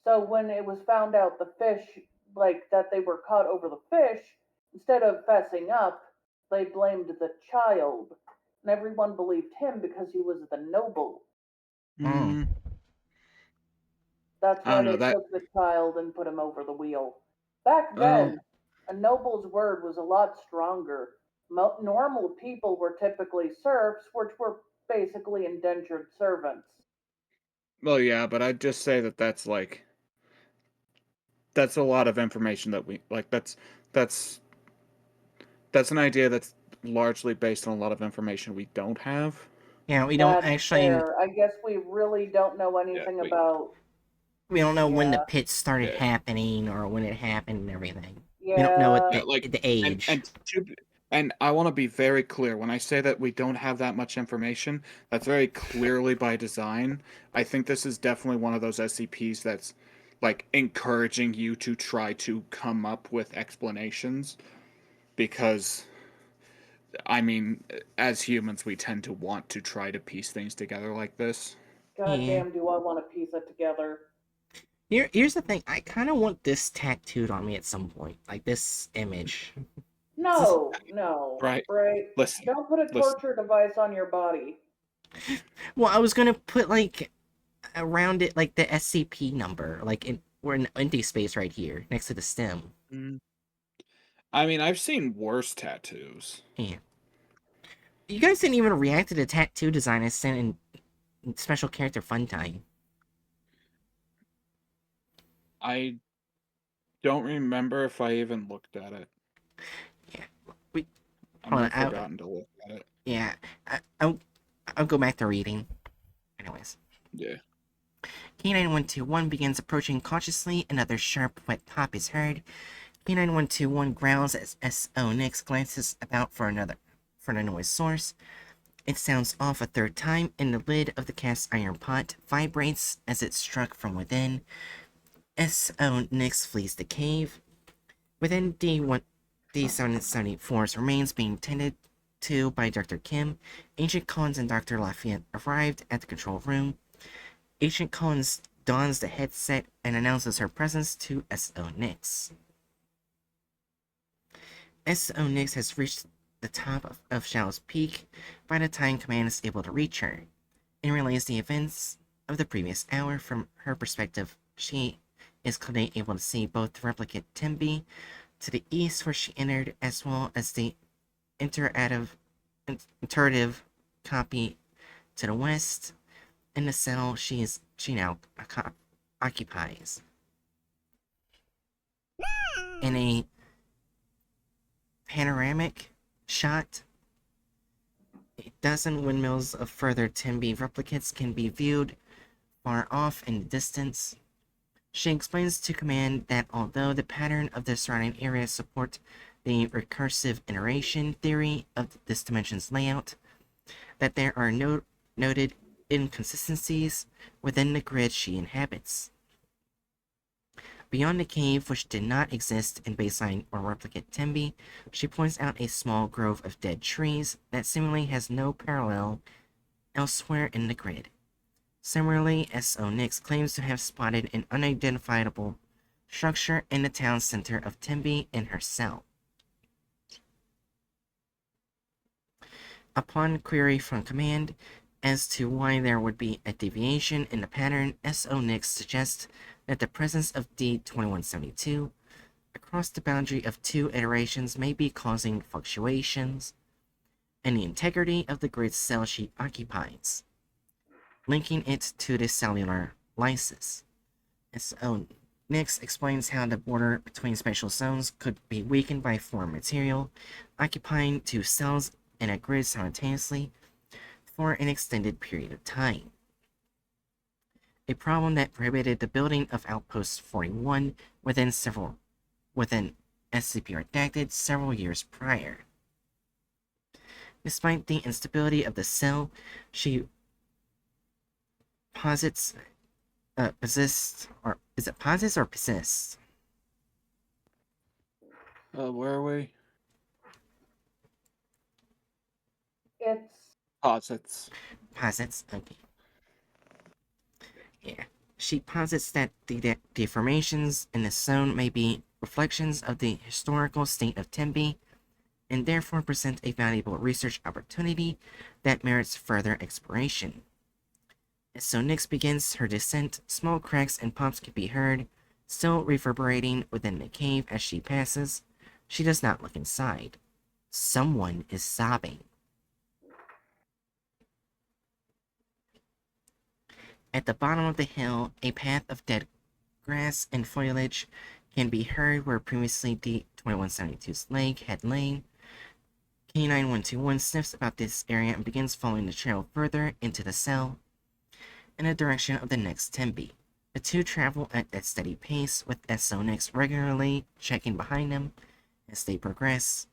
So when it was found out the fish, like that they were caught over the fish, instead of fessing up, they blamed the child, and everyone believed him because he was the noble. Mm. Mm. That's I why don't know they that. took the child and put him over the wheel. Back Well, then, a noble's word was a lot stronger. Normal people were typically serfs, which were basically indentured servants. yeah, but I'd just say that that's a lot of information that we like. That's that's an idea that's largely based on a lot of information we don't have. Yeah, we don't That's actually. fair. I guess we really don't know Yeah. anything about. We don't know when the Yeah, pit started Yeah. happening or when it happened and everything. We don't know yeah. Yeah, like the and age. and to and I want to be very clear when I say that we don't have that much information. That's very clearly by design. I think this is definitely one of those SCPs that's like encouraging you to try to come up with explanations because I mean, as humans, we tend to want to try to piece things together like this. God Yeah. damn, do I want to piece it together? Here's the thing. I kind of want this tattooed on me at some point, like this image. No, Right? right? Listen, Don't put a listen. torture device on your body. Well, I was gonna put like around it like the SCP number, like we're in empty space right here next to the stem. Mm. I mean, I've seen worse tattoos. Yeah. You guys didn't even react to the tattoo design I sent in Special Character Fun Time. I don't remember if I even looked at it. Yeah. We I hold might on. have forgotten to look at it. Yeah. I'll go back to reading. Anyways. Yeah. K9121 begins approaching cautiously. Another sharp, wet pop is heard. K9121 growls as S.O. Nix glances about for a noise source. It sounds off a third time, and the lid of the cast iron pot vibrates as it's struck from within. S.O. Nix flees the cave. Within D774's remains being tended to by Dr. Kim, Agent Collins and Dr. Lafayette arrived at the control room. Agent Collins dons the headset and announces her presence to S.O. Nix. S.O. Nix has reached the top of Shadow's Peak by the time Command is able to reach her, and relays the events of the previous hour from her perspective. She is clearly able to see both the replicate Timby to the east where she entered, as well as the iterative copy to the west, in the cell she now occupies. In a panoramic shot, a dozen windmills of further Timby replicates can be viewed far off in the distance. She explains to Command that although the pattern of the surrounding area support the recursive iteration theory of this dimension's layout, that there are noted inconsistencies within the grid she inhabits. Beyond the cave, which did not exist in baseline or replicate Tembi, she points out a small grove of dead trees that seemingly has no parallel elsewhere in the grid. Similarly, S.O. Nix claims to have spotted an unidentifiable structure in the town center of Tembe in her cell. Upon query from command as to why there would be a deviation in the pattern, S.O. Nix suggests that the presence of D2172 across the boundary of 2 iterations may be causing fluctuations in the integrity of the grid cell she occupies, linking it to the cellular lysis. S.O. Nix explains how the border between spatial zones could be weakened by foreign material occupying 2 cells in a grid simultaneously for an extended period of time, a problem that prohibited the building of Outpost 41 within SCP Redacted several years prior. Despite the instability of the cell, she posits persists, or is it posits or persists? Where are we? It's Posits. Posits, okay. Yeah. She posits that the deformations in the zone may be reflections of the historical state of Tembe, and therefore present a valuable research opportunity that merits further exploration. As so Nix begins her descent, small cracks and pops can be heard, still reverberating within the cave as she passes. She does not look inside. Someone is sobbing. At the bottom of the hill, a path of dead grass and foliage can be heard where previously D2172's leg had lain. K9121 sniffs about this area and begins following the trail further into the cell in the direction of the next Tembe. The two travel at a steady pace, with S.O. Nix regularly checking behind them as they progress.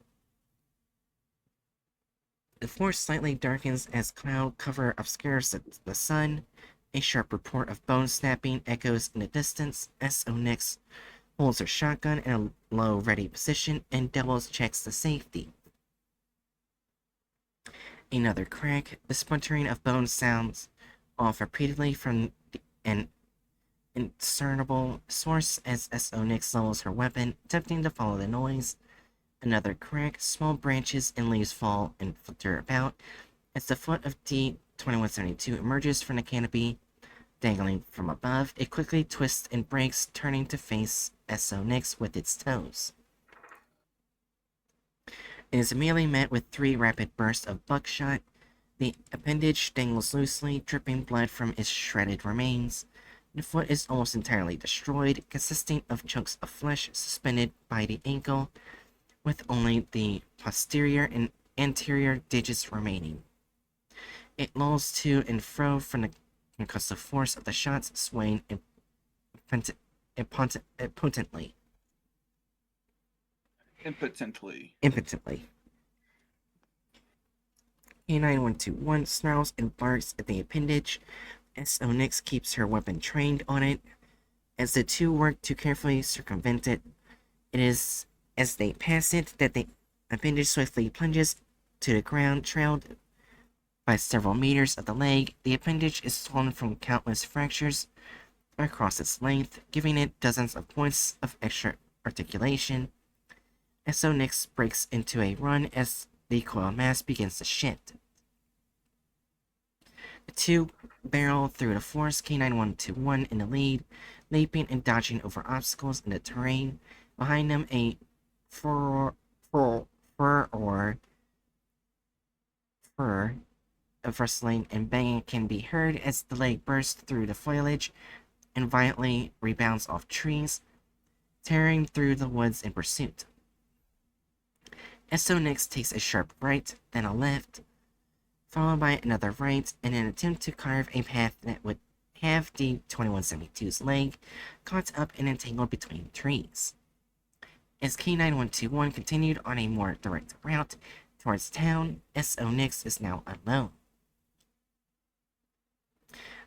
The forest slightly darkens as cloud cover obscures the sun. A sharp report of bone snapping echoes in the distance. S.O. Nix holds her shotgun in a low, ready position and doubles checks the safety. Another crack. The splintering of bone sounds off repeatedly from an indiscernible source as S.O. Nix levels her weapon, attempting to follow the noise. Another crack. Small branches and leaves fall and flitter about as the foot of D2172 emerges from the canopy, dangling from above. It quickly twists and breaks, turning to face S.O. Nix with its toes. It is immediately met with 3 rapid bursts of buckshot. The appendage dangles loosely, dripping blood from its shredded remains. The foot is almost entirely destroyed, consisting of chunks of flesh suspended by the ankle, with only the posterior and anterior digits remaining. It lolls to and fro from the concussive force of the shots, swaying impotently. Impotently. K9121 snarls and barks at the appendage. S.O. Nix keeps her weapon trained on it. As the two work to carefully circumvent it, it is as they pass it that the appendage swiftly plunges to the ground, trailed by several meters of the leg. The appendage is swollen from countless fractures across its length, giving it dozens of points of extra articulation. S.O. Nix breaks into a run as the coil mass begins to shift. The two barrel through the forest, K9121 in the lead, leaping and dodging over obstacles in the terrain. Behind them, a furor of rustling and banging can be heard as the leg bursts through the foliage and violently rebounds off trees, tearing through the woods in pursuit. S.O. Nix takes a sharp right, then a left, followed by another right, in an attempt to carve a path that would have D2172's leg caught up and entangled between trees. As K9121 continued on a more direct route towards town, S.O. Nix is now alone.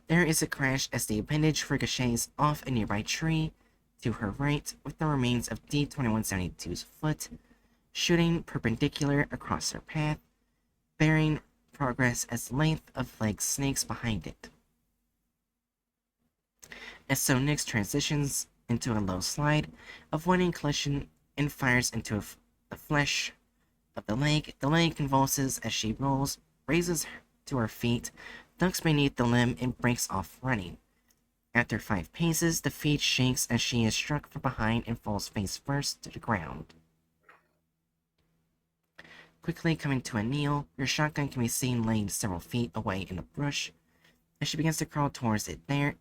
There is a crash as the appendage ricochets off a nearby tree to her right, with the remains of D2172's foot shooting perpendicular across her path, bearing progress as length of leg snakes behind it. As so Nyx transitions into a low slide, avoiding collision and fires into the flesh of the leg convulses as she rolls, raises to her feet, ducks beneath the limb, and breaks off running. After 5 paces, the feet shakes as she is struck from behind and falls face first to the ground. Quickly coming to a kneel, your shotgun can be seen laying several feet away in the brush. As she begins to crawl towards it, there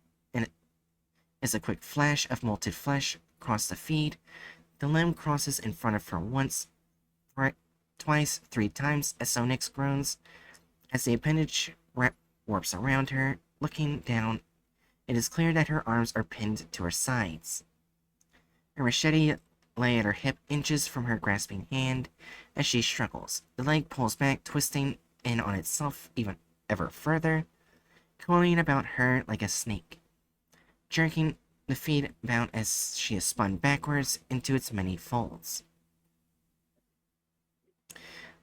is a quick flash of molted flesh across the feed. The limb crosses in front of her once, twice, 3 times as Nyx groans. As the appendage warps around her, looking down, it is clear that her arms are pinned to her sides. Her machete lay at her hip, inches from her grasping hand. As she struggles, the leg pulls back, twisting in on itself ever further, coiling about her like a snake, jerking the feet about as she is spun backwards into its many folds.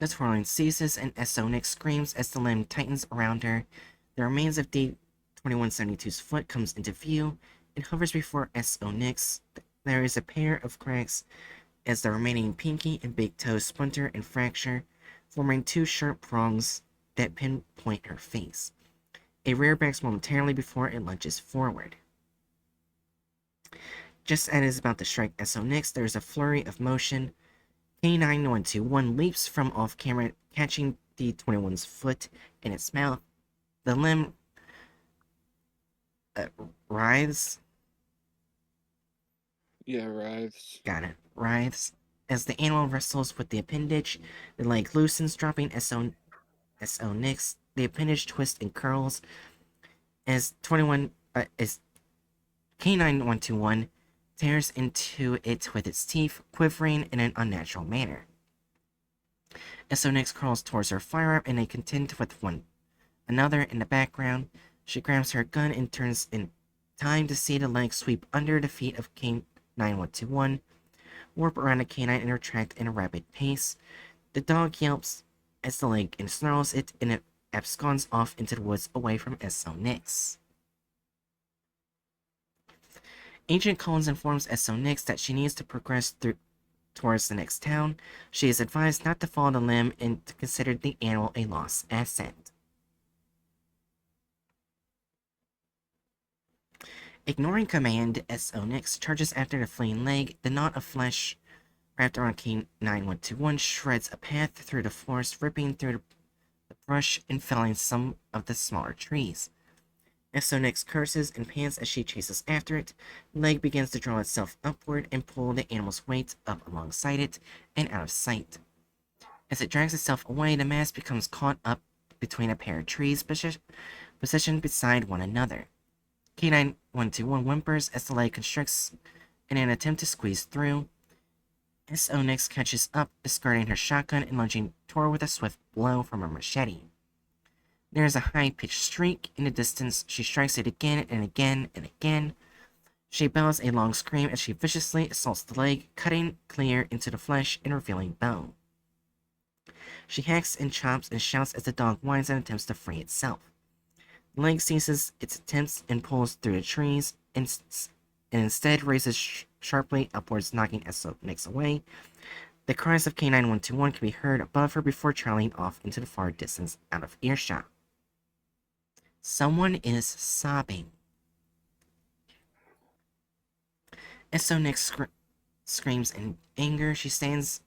The twirling ceases, and Nyx screams as the limb tightens around her. The remains of D-2172's foot comes into view. It hovers before Nyx. There is a pair of cracks as the remaining pinky and big toes splinter and fracture, forming 2 sharp prongs that pinpoint her face. It rear backs momentarily before it lunges forward. Just as it is about to strike Nyx, there is a flurry of motion. K9121 leaps from off-camera, catching D21's foot in its mouth. The limb writhes. Yeah, writhes. Got it. Writhes. As the animal wrestles with the appendage, the leg loosens, dropping Nyx. The appendage twists and curls as K9121 tears into it with its teeth, quivering in an unnatural manner. Nyx crawls towards her firearm, and they contend with one another in the background. She grabs her gun and turns in time to see the leg sweep under the feet of K9121, warp around the canine and retract in a rapid pace. The dog yelps as the leg ensnarls it, and it absconds off into the woods away from Nyx. Agent Collins informs Nyx that she needs to progress towards the next town. She is advised not to follow the limb and to consider the animal a lost asset. Ignoring command, Nyx charges after the fleeing leg. The knot of flesh wrapped around K9121 shreds a path through the forest, ripping through the brush and felling some of the smaller trees. Nyx curses and pants as she chases after it. The leg begins to draw itself upward and pull the animal's weight up alongside it and out of sight. As it drags itself away, the mass becomes caught up between a pair of trees positioned beside one another. K9121 whimpers as the leg constricts in an attempt to squeeze through. Nyx catches up, discarding her shotgun and lunging toward with a swift blow from her machete. There is a high-pitched shriek in the distance. She strikes it again and again and again. She bellows a long scream as she viciously assaults the leg, cutting clear into the flesh and revealing bone. She hacks and chops and shouts as the dog whines and attempts to free itself. The leg ceases its attempts and pulls through the trees, and instead raises sharply upwards, knocking Nyx away. The cries of K9121 can be heard above her before trailing off into the far distance out of earshot. Someone is sobbing. Nyx screams in anger. She stands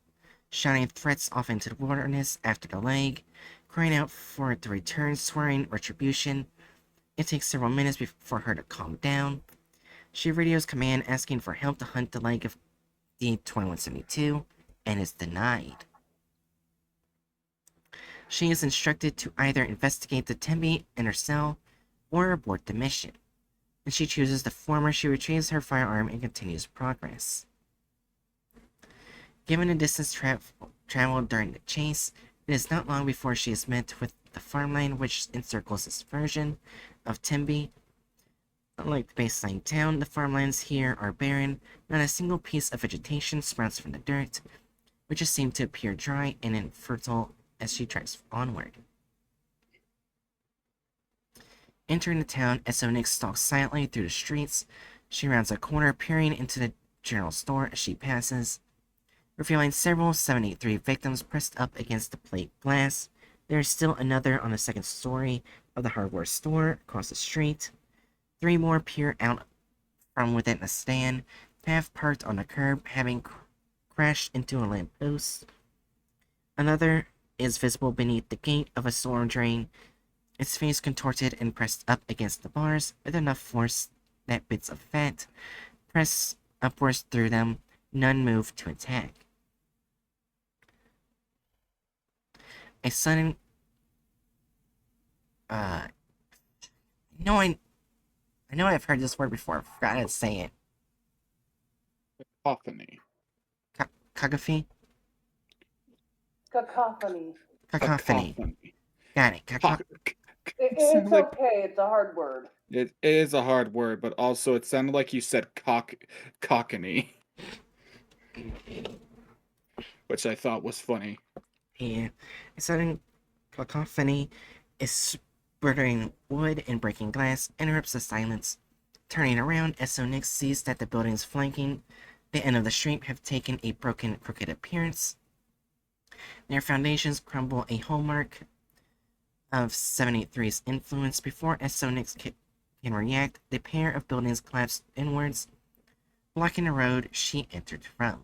shouting threats off into the wilderness after the leg, crying out for it to return, swearing retribution. It takes several minutes for her to calm down. She radios command asking for help to hunt the leg of D-2172, and is denied. She is instructed to either investigate the Tembi in her cell or abort the mission. When she chooses the former, she retrieves her firearm and continues progress. Given the distance traveled during the chase, it is not long before she is met with the farmland which encircles this version of Tembi. Unlike the baseline town, the farmlands here are barren. Not a single piece of vegetation sprouts from the dirt, which just seem to appear dry and infertile as she treks onward. Entering the town, SO stalks silently through the streets. She rounds a corner, peering into the general store as she passes, revealing several 783 victims pressed up against the plate glass. There is still another on the second story of the hardware store across the street. 3 more peer out from within a stand, half parked on the curb, having crashed into a lamppost. Another is visible beneath the gate of a storm drain, its face contorted and pressed up against the bars with enough force that bits of fat press upwards through them. None move to attack. A sudden, I know I've heard this word before. I forgot how to say it. Cacophony. Cacophony. Cacophony. Cacophony. Got it. It's okay. It's a hard word. It is a hard word, but also it sounded like you said cockney, which I thought was funny. Yeah. A sudden cacophony is sputtering wood and breaking glass interrupts the silence. Turning around, SO sees that the buildings flanking the end of the street have taken a broken, crooked appearance. Their foundations crumble, a hallmark of 783's influence. Before SO can react, the pair of buildings collapse inwards, blocking the road she entered from.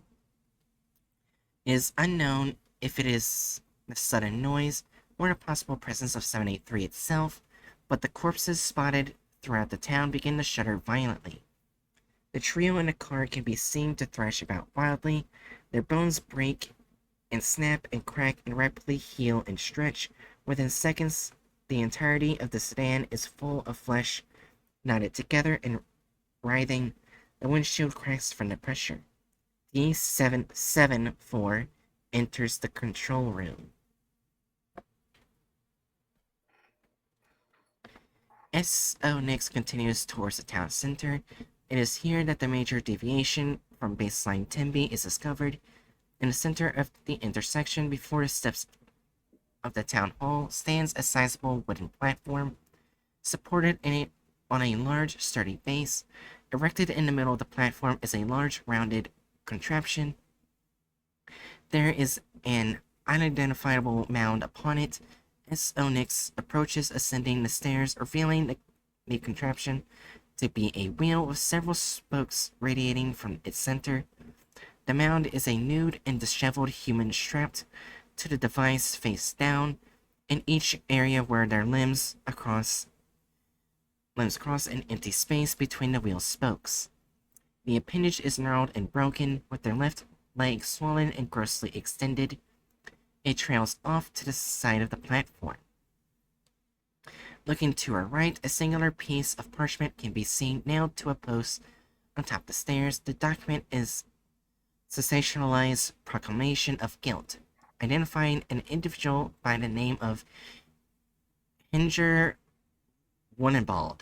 It is unknown if it is the sudden noise or the possible presence of 783 itself, but the corpses spotted throughout the town begin to shudder violently. The trio in the car can be seen to thrash about wildly. Their bones break and snap and crack and rapidly heal and stretch. Within seconds, the entirety of the sedan is full of flesh, knotted together and writhing. The windshield cracks from the pressure. The 774 enters the control room. SO continues towards the town center. It is here that the major deviation from baseline Tembe is discovered. In the center of the intersection, before the steps of the town hall, stands a sizable wooden platform, supported in it on a large, sturdy base. Erected in the middle of the platform is a large, rounded contraption. There is an unidentifiable mound upon it. SO approaches, ascending the stairs, revealing the contraption to be a wheel with several spokes radiating from its center. The mound is a nude and disheveled human strapped to the device face down, in each area where their limbs cross an empty space between the wheel spokes. The appendage is gnarled and broken, with their left leg swollen and grossly extended. It trails off to the side of the platform. Looking to her right, a singular piece of parchment can be seen nailed to a post on top of the stairs. The document is sensationalized proclamation of guilt, identifying an individual by the name of Hinger Wunenbald.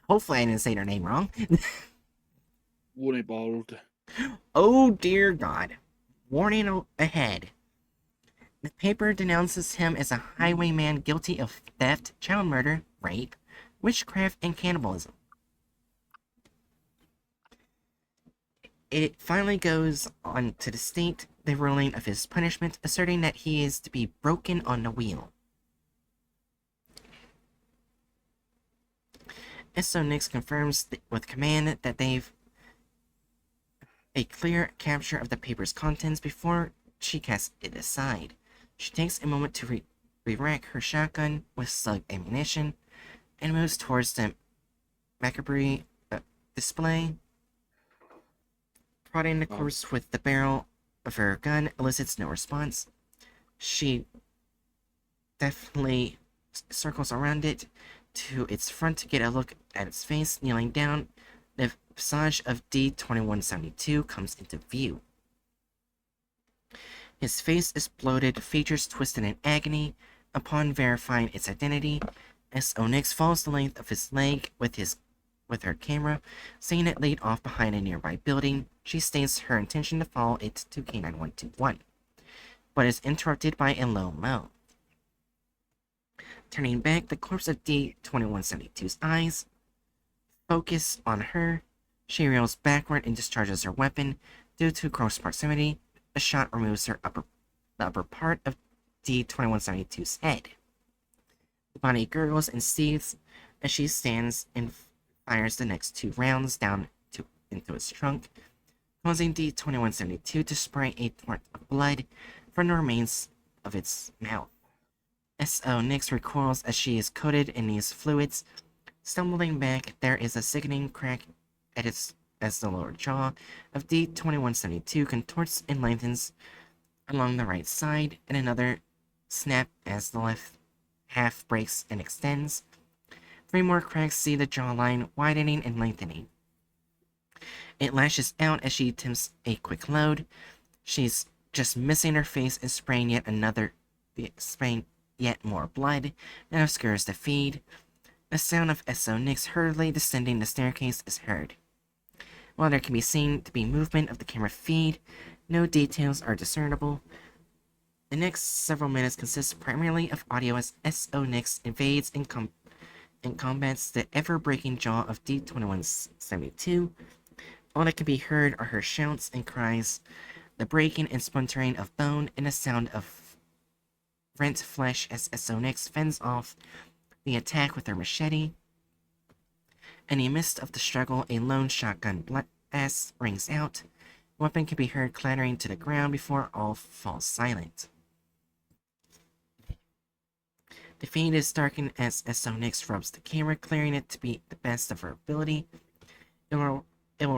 Hopefully I didn't say their name wrong. Wunenbald. Oh dear God. Warning ahead. The paper denounces him as a highwayman guilty of theft, child murder, rape, witchcraft, and cannibalism. It finally goes on to state the ruling of his punishment, asserting that he is to be broken on the wheel. SO confirms with command that they've a clear capture of the paper's contents before she casts it aside. She takes a moment to re-rack her shotgun with slug ammunition and moves towards the macabre display. Prodding the corpse with the barrel of her gun elicits no response. She deftly circles around it to its front to get a look at its face. Kneeling down, the visage of D-2172 comes into view. His face is bloated, features twisted in agony. Upon verifying its identity, SO follows the length of his leg with her camera, seeing it laid off behind a nearby building. She states her intention to follow it to K9121, but is interrupted by a low moan. Turning back, the corpse of D-2172's eyes focus on her. She reels backward and discharges her weapon. Due to close proximity, the shot removes the upper part of D-2172's head. The body gurgles and seethes as she stands and fires the next 2 rounds down into its trunk, causing D-2172 to spray a torrent of blood from the remains of its mouth. S.O. Nix recoils as she is coated in these fluids. Stumbling back, there is a sickening crack as the lower jaw of D-2172 contorts and lengthens along the right side, and another snap as the left half breaks and extends. 3 more cracks see the jawline widening and lengthening. It lashes out as she attempts a quick load. She's just missing her face and spraying yet more blood that obscures the feed. The sound of S.O. Nix hurriedly descending the staircase is heard. While there can be seen to be movement of the camera feed, no details are discernible. The next several minutes consist primarily of audio as S.O. Nix invades and combats the ever-breaking jaw of D-2172. All that can be heard are her shouts and cries, the breaking and splintering of bone, and the sound of rent flesh as S.O. Nix fends off the attack with her machete. In the midst of the struggle, a lone shotgun blast rings out. The weapon can be heard clattering to the ground before all falls silent. The feed is darkened as S.O. Nix rubs the camera, clearing it to be the best of her ability. It will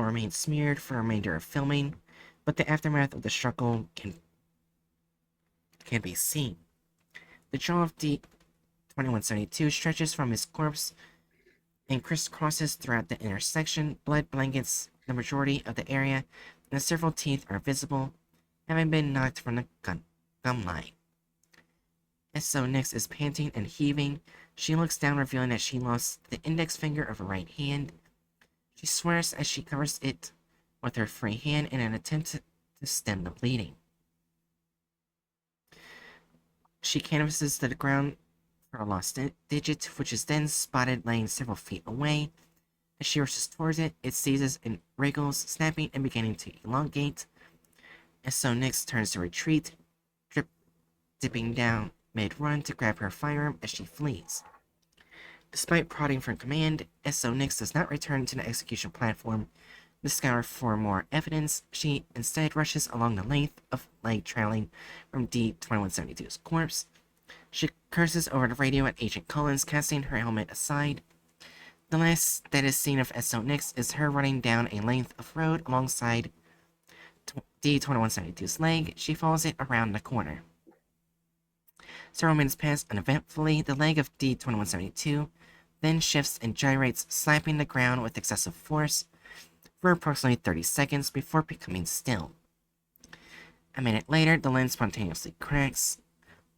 remain smeared for the remainder of filming, but the aftermath of the struggle can be seen. The jaw of D-2172 stretches from his corpse and crisscrosses throughout the intersection. Blood blankets the majority of the area, and several teeth are visible, having been knocked from the gum line. S.O. Nix is panting and heaving. She looks down, revealing that she lost the index finger of her right hand. She swears as she covers it with her free hand in an attempt to stem the bleeding. She canvases to the ground for a lost digit, which is then spotted laying several feet away. As she rushes towards it, it seizes and wriggles, snapping and beginning to elongate. S.O. Nix turns to retreat, dipping down mid-run to grab her firearm as she flees. Despite prodding from command, S.O. Nix does not return to the execution platform to scour for more evidence. She instead rushes along the length of leg trailing from D-2172's corpse. She curses over the radio at Agent Collins, casting her helmet aside. The last that is seen of S.O. Nix is her running down a length of road alongside D-2172's leg. She follows it around the corner. Several minutes pass uneventfully. The leg of D-2172 then shifts and gyrates, slapping the ground with excessive force for approximately 30 seconds before becoming still. A minute later, the lens spontaneously cracks.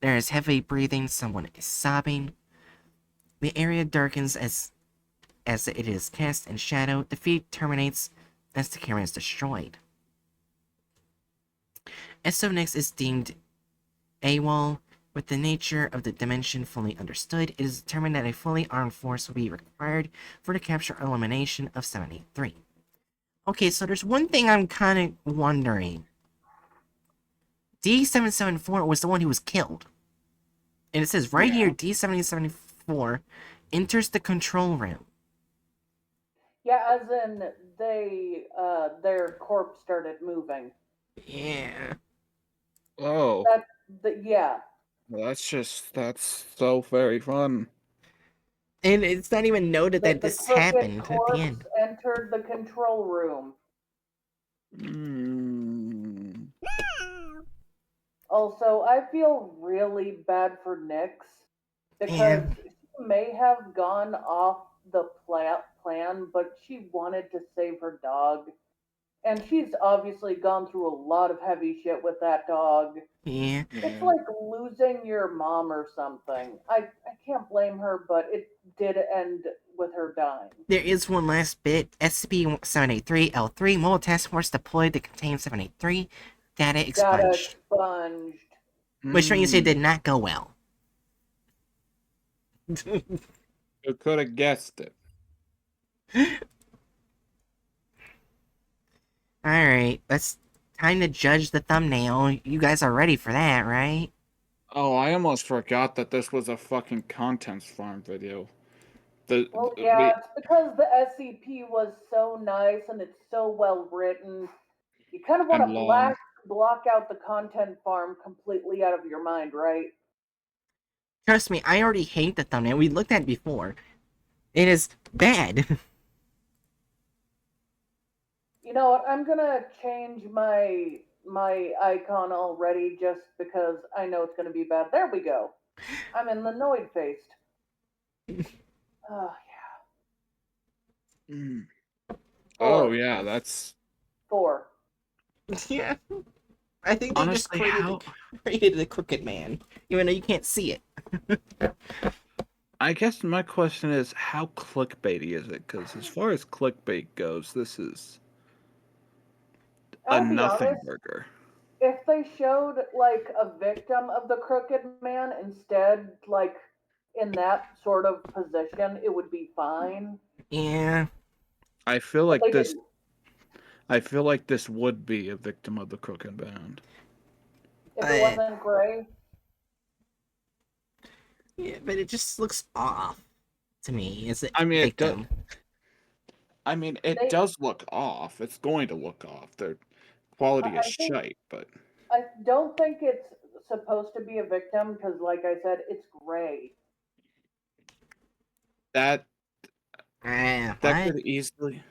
There is heavy breathing, someone is sobbing. The area darkens as it is cast in shadow. The feed terminates as the camera is destroyed. S.O. Nix is deemed AWOL. With the nature of the dimension fully understood, it is determined that a fully armed force will be required for the capture or elimination of 783. Okay, so there's one thing I'm kind of wondering. D-774 was the one who was killed. And it says right here, D-774 enters the control room. Yeah, as in their corpse started moving. Yeah. Oh. Yeah. Well, that's so very fun. And it's not even noted that this happened at the end. Entered the control room. Also, I feel really bad for Nyx because she may have gone off the plan, but she wanted to save her dog. And she's obviously gone through a lot of heavy shit with that dog. Yeah. It's like losing your mom or something. I can't blame her, but it did end with her dying. There is one last bit. SCP-783-L3 Mobile Task Force deployed to contain 783. Data expunged. Data expunged. Which means it did not go well. Who could have guessed it? Alright, that's time to judge the thumbnail. You guys are ready for that, right? Oh, I almost forgot that this was a fucking contents farm video. The Well, we yeah, it's because the SCP was so nice and it's so well written. You kind of want and to long. block out the content farm completely out of your mind, right? Trust me, I already hate the thumbnail. We looked at it before. It is bad. You know what? I'm gonna change my icon already just because I know it's gonna be bad. There we go. I'm in the annoyed faced. Oh, Mm. Oh four, yeah, that's 4. Yeah. I think they just honestly how. created the crooked man, even though you can't see it. I guess my question is how clickbaity is it? Because as far as clickbait goes, this is a I'll be nothing honest. burger. If they showed like a victim of the crooked man instead, like in that sort of position, it would be fine. Yeah. I feel But like they this. didn't. I feel like this would be a victim of the crooked band. If it But wasn't gray, yeah, but it just looks off to me as a I mean, it does. victim. I mean, it they. does look off. It's going to look off. The quality is I think shite, but I don't think it's supposed to be a victim because, like I said, it's gray. that that What? could easily.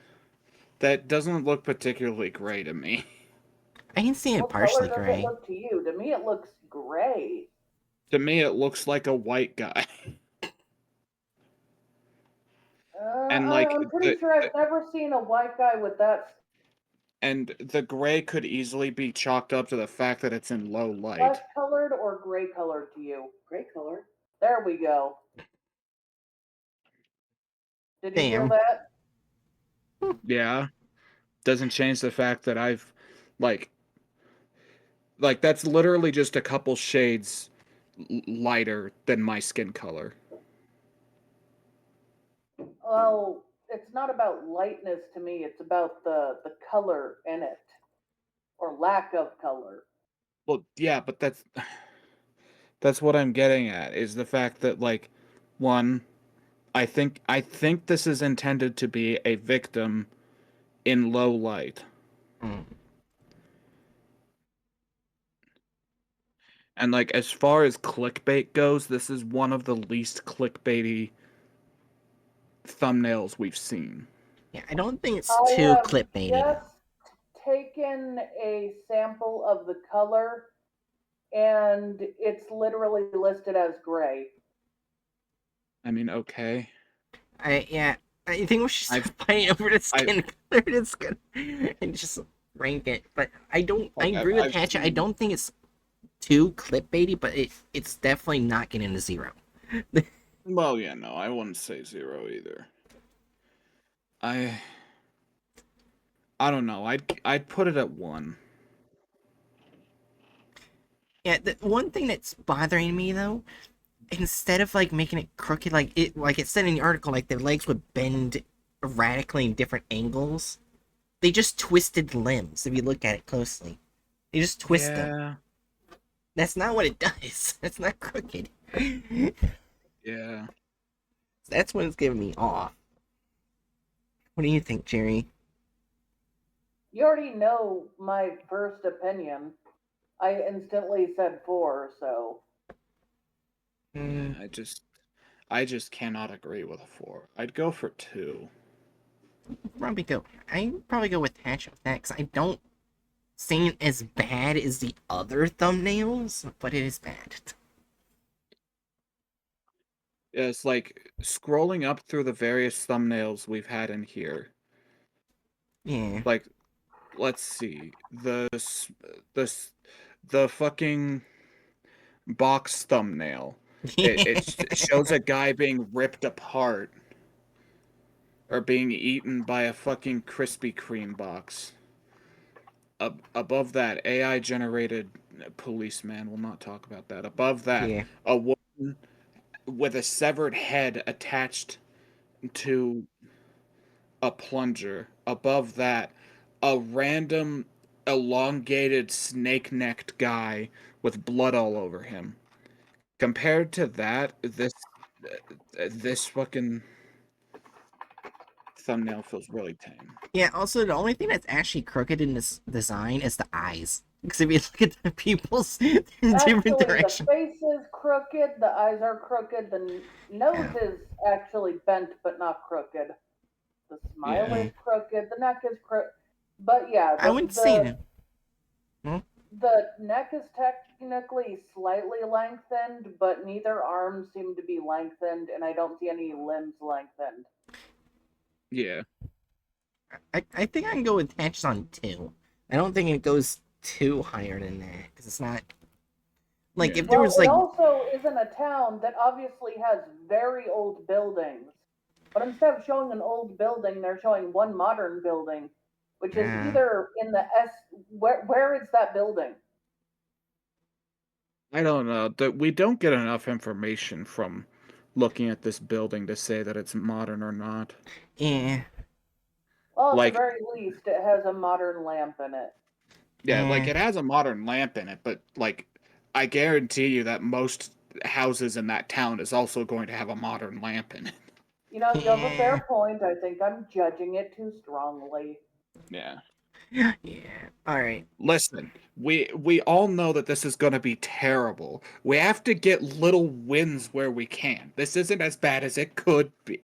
That doesn't look particularly gray to me. I can see it What color partially does it gray. look to you? To me, it looks gray. To me, it looks like a white guy. And like I'm pretty sure I've never seen a white guy with that and the gray could easily be chalked up to the fact that it's in low flesh light. colored or gray colored to you. Gray color. There we go. Did you hear Damn. that? Yeah, doesn't change the fact that I've like that's literally just a couple shades lighter than my skin color. Well, it's not about lightness to me. It's about the color in it or lack of color. Well, yeah, but that's what I'm getting at is the fact that like one, I think this is intended to be a victim in low light. Mm. And like as far as clickbait goes, this is one of the least clickbaity thumbnails we've seen. Yeah, I don't think it's I too have clickbaity though. just taken a sample of the color and it's literally listed as gray. I mean, okay. Yeah, I think we should I've start fighting over the I skin color and just rank it. But I don't. I like agree with I've Hatchet. I seen. don't think it's too clickbaity, but it's definitely not getting to 0. Well, yeah, no, I wouldn't say 0 either. I I don't know. I'd put it at 1. Yeah, the one thing that's bothering me though, instead of like making it crooked, like it said in the article, like their legs would bend erratically in different angles. They just twisted limbs. If you look at it closely, they just twist them. Yeah. That's not what it does. That's not crooked. Yeah. That's when it's giving me off. What do you think, Jerry? You already know my first opinion. I instantly said 4, so Mm, I just cannot agree with a 4. I'd go for 2. probably go. I probably go with Hatch with that because I don't see it as bad as the other thumbnails, but it is bad. Yeah, it's like scrolling up through the various thumbnails we've had in here. Yeah. Like, let's see. The fucking box thumbnail. It shows a guy being ripped apart or being eaten by a fucking Krispy Kreme box. Above that, AI generated policeman. We'll not talk about that. Above that, Yeah. a woman with a severed head attached to a plunger. Above that, a random elongated snake-necked guy with blood all over him. Compared to that, this fucking thumbnail feels really tame. Yeah, also, the only thing that's actually crooked in this design is the eyes. Because if you look at the pupils in different Actually, the directions. face is crooked, the eyes are crooked, the nose is actually bent but not crooked. The smile Yeah. is crooked, the neck is crooked. But yeah, I wouldn't say that. the neck is technically slightly lengthened, but neither arm seem to be lengthened, and I don't see any limbs lengthened. Yeah. I think I can go with hatches on 2. I don't think it goes too higher than that. Because it's not. Like, Yeah. if there Well, was, it like. also is in a town that obviously has very old buildings. But instead of showing an old building, they're showing one modern building, which is either in the S. Where is that building? I don't know. We don't get enough information from looking at this building to say that it's modern or not. Yeah. Well, at the Like, very least, it has a modern lamp in it. yeah, like Eh. it has a modern lamp in it, but like I guarantee you that most houses in that town is also going to have a modern lamp in it. You know, you have a Yeah. fair point. I think I'm judging it too strongly. Yeah. Yeah. Alright. Listen, we all know that this is going to be terrible. We have to get little wins where we can. This isn't as bad as it could be.